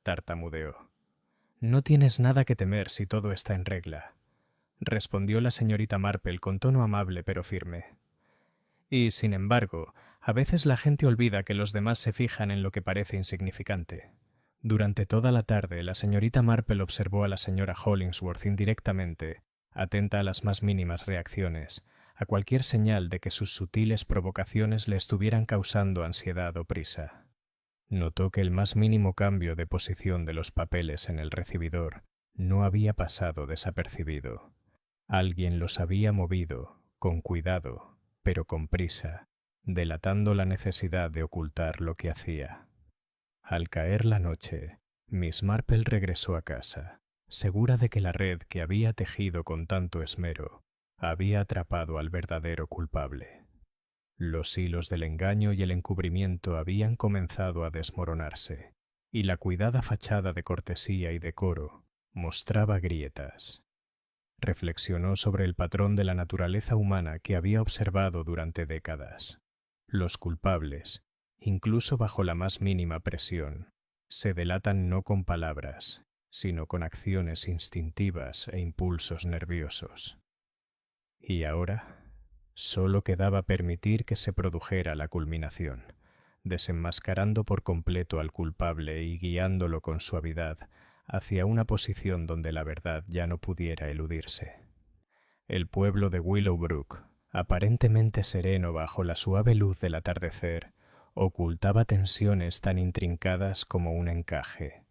tartamudeó. «No tienes nada que temer si todo está en regla», respondió la señorita Marple con tono amable pero firme. «Y, sin embargo, a veces la gente olvida que los demás se fijan en lo que parece insignificante». Durante toda la tarde, la señorita Marple observó a la señora Hollingsworth indirectamente, atenta a las más mínimas reacciones, a cualquier señal de que sus sutiles provocaciones le estuvieran causando ansiedad o prisa. Notó que el más mínimo cambio de posición de los papeles en el recibidor no había pasado desapercibido. Alguien los había movido, con cuidado, pero con prisa, delatando la necesidad de ocultar lo que hacía. Al caer la noche, Miss Marple regresó a casa, segura de que la red que había tejido con tanto esmero había atrapado al verdadero culpable. Los hilos del engaño y el encubrimiento habían comenzado a desmoronarse, y la cuidada fachada de cortesía y decoro mostraba grietas. Reflexionó sobre el patrón de la naturaleza humana que había observado durante décadas. Los culpables, incluso bajo la más mínima presión, se delatan no con palabras, sino con acciones instintivas e impulsos nerviosos. Y ahora solo quedaba permitir que se produjera la culminación, desenmascarando por completo al culpable y guiándolo con suavidad hacia una posición donde la verdad ya no pudiera eludirse. El pueblo de Willowbrook, aparentemente sereno bajo la suave luz del atardecer, ocultaba tensiones tan intrincadas como un encaje.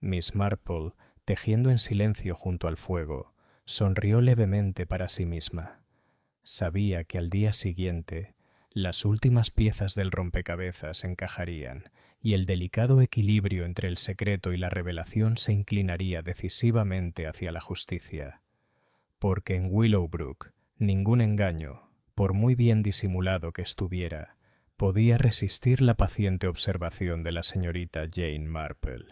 Miss Marple, tejiendo en silencio junto al fuego, sonrió levemente para sí misma. Sabía que al día siguiente las últimas piezas del rompecabezas encajarían y el delicado equilibrio entre el secreto y la revelación se inclinaría decisivamente hacia la justicia, porque en Willowbrook ningún engaño, por muy bien disimulado que estuviera, podía resistir la paciente observación de la señorita Jane Marple.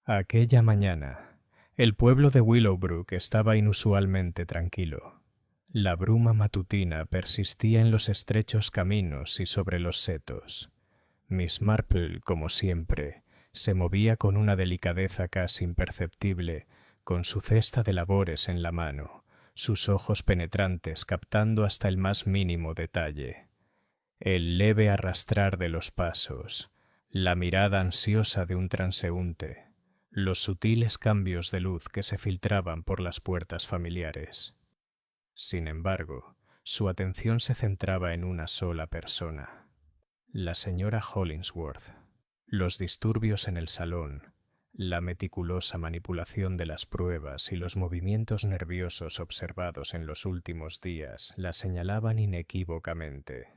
Aquella mañana, el pueblo de Willowbrook estaba inusualmente tranquilo. La bruma matutina persistía en los estrechos caminos y sobre los setos. Miss Marple, como siempre, se movía con una delicadeza casi imperceptible, con su cesta de labores en la mano, sus ojos penetrantes captando hasta el más mínimo detalle. El leve arrastrar de los pasos, la mirada ansiosa de un transeúnte, los sutiles cambios de luz que se filtraban por las puertas familiares. Sin embargo, su atención se centraba en una sola persona, la señora Hollingsworth. Los disturbios en el salón, la meticulosa manipulación de las pruebas y los movimientos nerviosos observados en los últimos días la señalaban inequívocamente.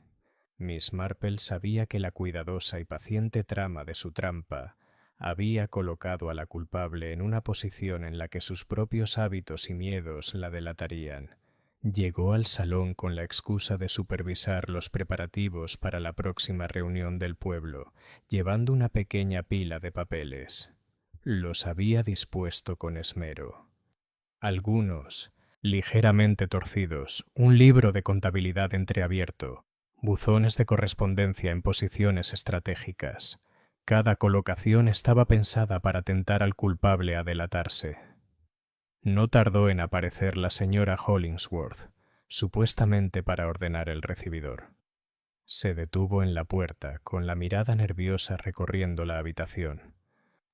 Miss Marple sabía que la cuidadosa y paciente trama de su trampa había colocado a la culpable en una posición en la que sus propios hábitos y miedos la delatarían. Llegó al salón con la excusa de supervisar los preparativos para la próxima reunión del pueblo, llevando una pequeña pila de papeles. Los había dispuesto con esmero. Algunos, ligeramente torcidos, un libro de contabilidad entreabierto, buzones de correspondencia en posiciones estratégicas. Cada colocación estaba pensada para tentar al culpable a delatarse. No tardó en aparecer la señora Hollingsworth, supuestamente para ordenar el recibidor. Se detuvo en la puerta, con la mirada nerviosa recorriendo la habitación.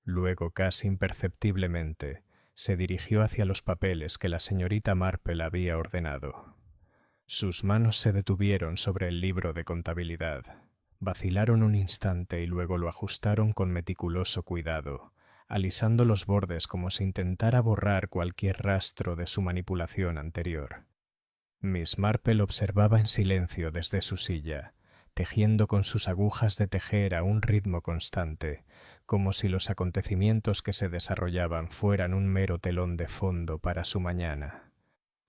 Luego, casi imperceptiblemente, se dirigió hacia los papeles que la señorita Marple había ordenado. Sus manos se detuvieron sobre el libro de contabilidad. Vacilaron un instante y luego lo ajustaron con meticuloso cuidado, alisando los bordes como si intentara borrar cualquier rastro de su manipulación anterior. Miss Marple observaba en silencio desde su silla, tejiendo con sus agujas de tejer a un ritmo constante, como si los acontecimientos que se desarrollaban fueran un mero telón de fondo para su mañana.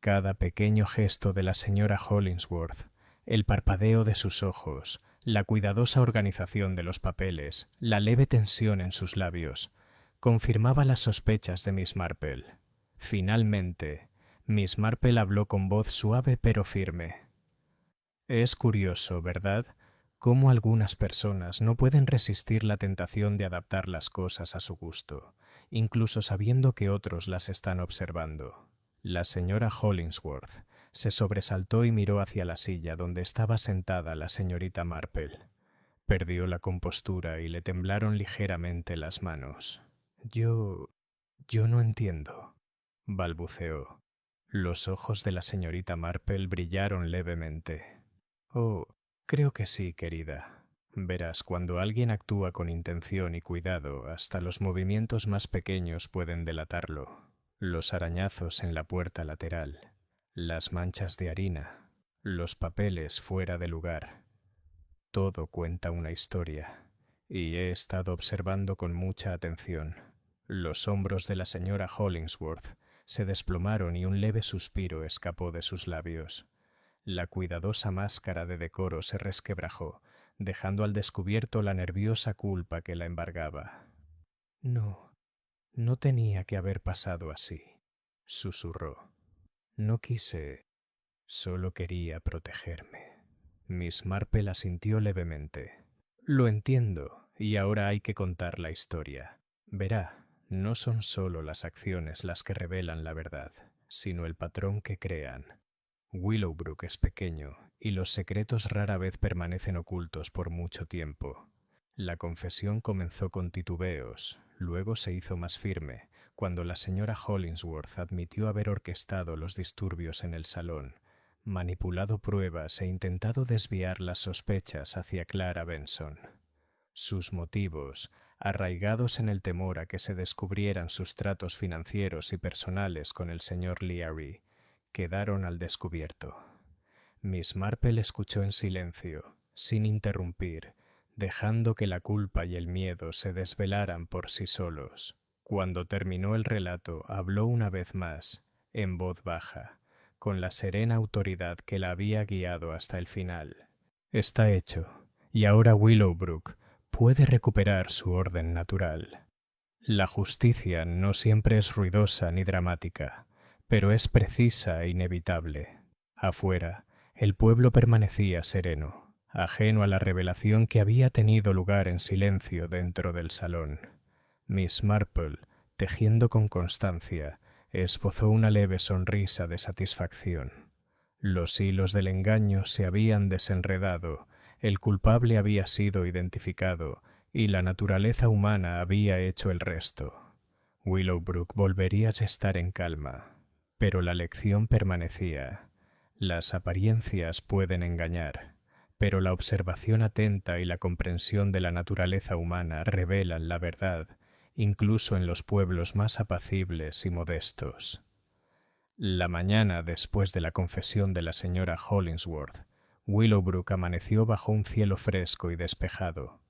Cada pequeño gesto de la señora Hollingsworth, el parpadeo de sus ojos, la cuidadosa organización de los papeles, la leve tensión en sus labios, confirmaba las sospechas de Miss Marple. Finalmente, Miss Marple habló con voz suave pero firme. Es curioso, ¿verdad?, cómo algunas personas no pueden resistir la tentación de adaptar las cosas a su gusto, incluso sabiendo que otros las están observando. La señora Hollingsworth se sobresaltó y miró hacia la silla donde estaba sentada la señorita Marple. Perdió la compostura y le temblaron ligeramente las manos. Yo no entiendo, balbuceó. Los ojos de la señorita Marple brillaron levemente. Oh, creo que sí, querida. Verás, cuando alguien actúa con intención y cuidado, hasta los movimientos más pequeños pueden delatarlo. Los arañazos en la puerta lateral, las manchas de harina, los papeles fuera de lugar. Todo cuenta una historia, y he estado observando con mucha atención. Los hombros de la señora Hollingsworth se desplomaron y un leve suspiro escapó de sus labios. La cuidadosa máscara de decoro se resquebrajó, dejando al descubierto la nerviosa culpa que la embargaba. No tenía que haber pasado así, susurró. No quise, solo quería protegerme. Miss Marple asintió levemente. Lo entiendo, y ahora hay que contar la historia. Verá, no son solo las acciones las que revelan la verdad, sino el patrón que crean. Willowbrook es pequeño, y los secretos rara vez permanecen ocultos por mucho tiempo. La confesión comenzó con titubeos, luego se hizo más firme, cuando la señora Hollingsworth admitió haber orquestado los disturbios en el salón, manipulado pruebas e intentado desviar las sospechas hacia Clara Benson. Sus motivos, arraigados en el temor a que se descubrieran sus tratos financieros y personales con el señor Leary, quedaron al descubierto. Miss Marple escuchó en silencio, sin interrumpir, dejando que la culpa y el miedo se desvelaran por sí solos. Cuando terminó el relato, habló una vez más, en voz baja, con la serena autoridad que la había guiado hasta el final. Está hecho, y ahora Willowbrook puede recuperar su orden natural. La justicia no siempre es ruidosa ni dramática, pero es precisa e inevitable. Afuera, el pueblo permanecía sereno, ajeno a la revelación que había tenido lugar en silencio dentro del salón. Miss Marple, tejiendo con constancia, esbozó una leve sonrisa de satisfacción. Los hilos del engaño se habían desenredado, el culpable había sido identificado y la naturaleza humana había hecho el resto. Willowbrook volvería a estar en calma, pero la lección permanecía. Las apariencias pueden engañar, pero la observación atenta y la comprensión de la naturaleza humana revelan la verdad, incluso en los pueblos más apacibles y modestos. La mañana después de la confesión de la señora Hollingsworth, Willowbrook amaneció bajo un cielo fresco y despejado.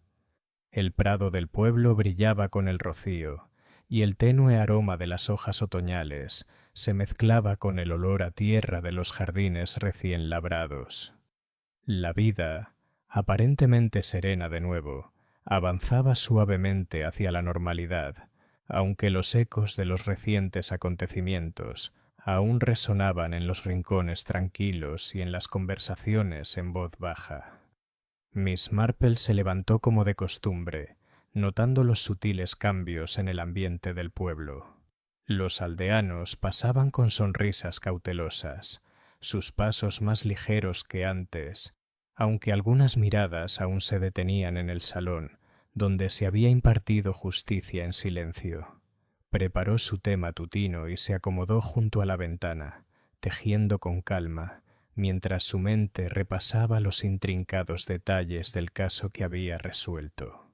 El prado del pueblo brillaba con el rocío, y el tenue aroma de las hojas otoñales se mezclaba con el olor a tierra de los jardines recién labrados. La vida, aparentemente serena de nuevo, avanzaba suavemente hacia la normalidad, aunque los ecos de los recientes acontecimientos aún resonaban en los rincones tranquilos y en las conversaciones en voz baja. Miss Marple se levantó como de costumbre, notando los sutiles cambios en el ambiente del pueblo. Los aldeanos pasaban con sonrisas cautelosas, sus pasos más ligeros que antes, aunque algunas miradas aún se detenían en el salón, donde se había impartido justicia en silencio. Preparó su té matutino y se acomodó junto a la ventana, tejiendo con calma, mientras su mente repasaba los intrincados detalles del caso que había resuelto.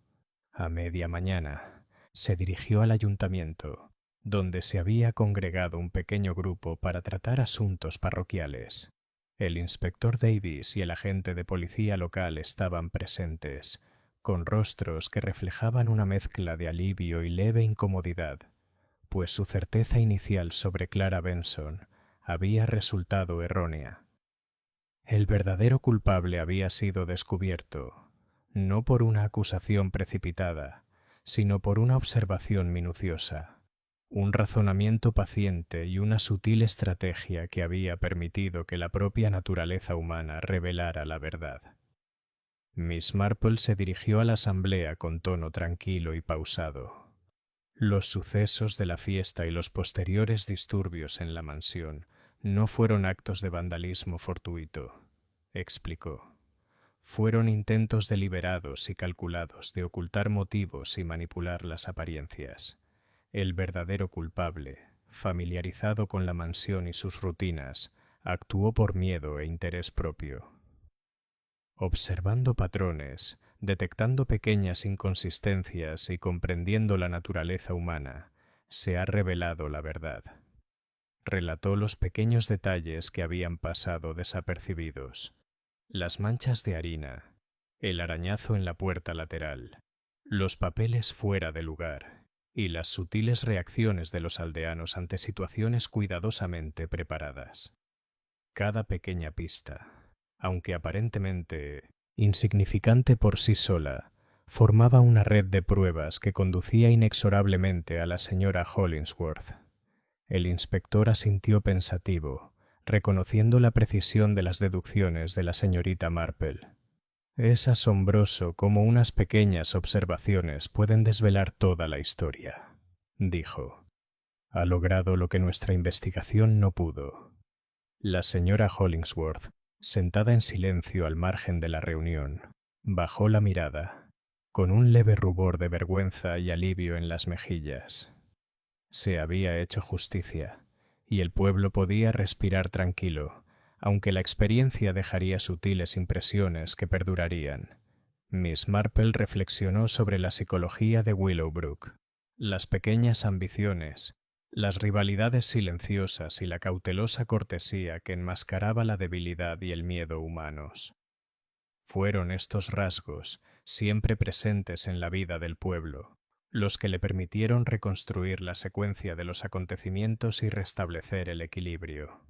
A media mañana se dirigió al ayuntamiento, donde se había congregado un pequeño grupo para tratar asuntos parroquiales. El inspector Davis y el agente de policía local estaban presentes, con rostros que reflejaban una mezcla de alivio y leve incomodidad, pues su certeza inicial sobre Clara Benson había resultado errónea. El verdadero culpable había sido descubierto, no por una acusación precipitada, sino por una observación minuciosa, un razonamiento paciente y una sutil estrategia que había permitido que la propia naturaleza humana revelara la verdad. Miss Marple se dirigió a la asamblea con tono tranquilo y pausado. Los sucesos de la fiesta y los posteriores disturbios en la mansión no fueron actos de vandalismo fortuito, explicó. Fueron intentos deliberados y calculados de ocultar motivos y manipular las apariencias. El verdadero culpable, familiarizado con la mansión y sus rutinas, actuó por miedo e interés propio. Observando patrones, detectando pequeñas inconsistencias y comprendiendo la naturaleza humana, se ha revelado la verdad. Relató los pequeños detalles que habían pasado desapercibidos: las manchas de harina, el arañazo en la puerta lateral, los papeles fuera de lugar y las sutiles reacciones de los aldeanos ante situaciones cuidadosamente preparadas. Cada pequeña pista, aunque aparentemente insignificante por sí sola, formaba una red de pruebas que conducía inexorablemente a la señora Hollingsworth. El inspector asintió pensativo, reconociendo la precisión de las deducciones de la señorita Marple. Es asombroso cómo unas pequeñas observaciones pueden desvelar toda la historia, dijo. Ha logrado lo que nuestra investigación no pudo. La señora Hollingsworth, sentada en silencio al margen de la reunión, bajó la mirada, con un leve rubor de vergüenza y alivio en las mejillas. Se había hecho justicia, y el pueblo podía respirar tranquilo, aunque la experiencia dejaría sutiles impresiones que perdurarían. Miss Marple reflexionó sobre la psicología de Willowbrook, las pequeñas ambiciones, las rivalidades silenciosas y la cautelosa cortesía que enmascaraba la debilidad y el miedo humanos. Fueron estos rasgos, siempre presentes en la vida del pueblo, los que le permitieron reconstruir la secuencia de los acontecimientos y restablecer el equilibrio.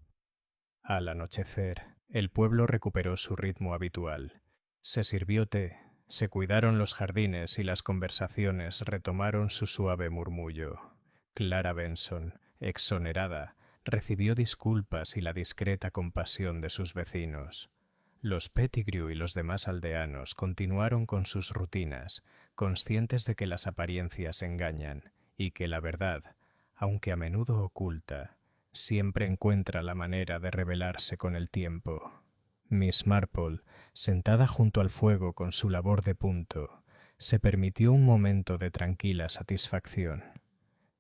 Al anochecer, el pueblo recuperó su ritmo habitual. Se sirvió té, se cuidaron los jardines y las conversaciones retomaron su suave murmullo. Clara Benson, exonerada, recibió disculpas y la discreta compasión de sus vecinos. Los Pettigrew y los demás aldeanos continuaron con sus rutinas, conscientes de que las apariencias engañan y que la verdad, aunque a menudo oculta, siempre encuentra la manera de revelarse con el tiempo. Miss Marple, sentada junto al fuego con su labor de punto, se permitió un momento de tranquila satisfacción.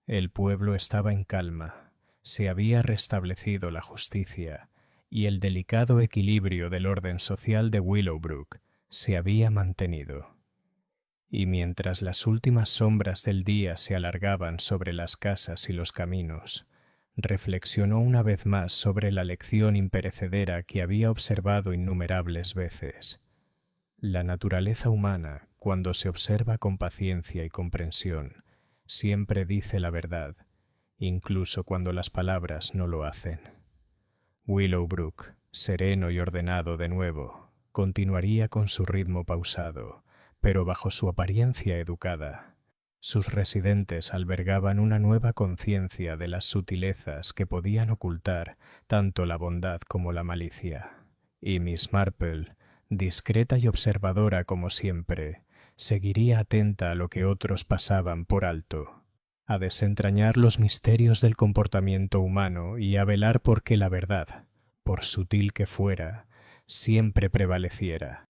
El pueblo estaba en calma, se había restablecido la justicia y el delicado equilibrio del orden social de Willowbrook se había mantenido. Y mientras las últimas sombras del día se alargaban sobre las casas y los caminos, reflexionó una vez más sobre la lección imperecedera que había observado innumerables veces. La naturaleza humana, cuando se observa con paciencia y comprensión, siempre dice la verdad, incluso cuando las palabras no lo hacen. Willowbrook, sereno y ordenado de nuevo, continuaría con su ritmo pausado, pero bajo su apariencia educada. Sus residentes albergaban una nueva conciencia de las sutilezas que podían ocultar tanto la bondad como la malicia. Y Miss Marple, discreta y observadora como siempre, seguiría atenta a lo que otros pasaban por alto, a desentrañar los misterios del comportamiento humano y a velar por que la verdad, por sutil que fuera, siempre prevaleciera.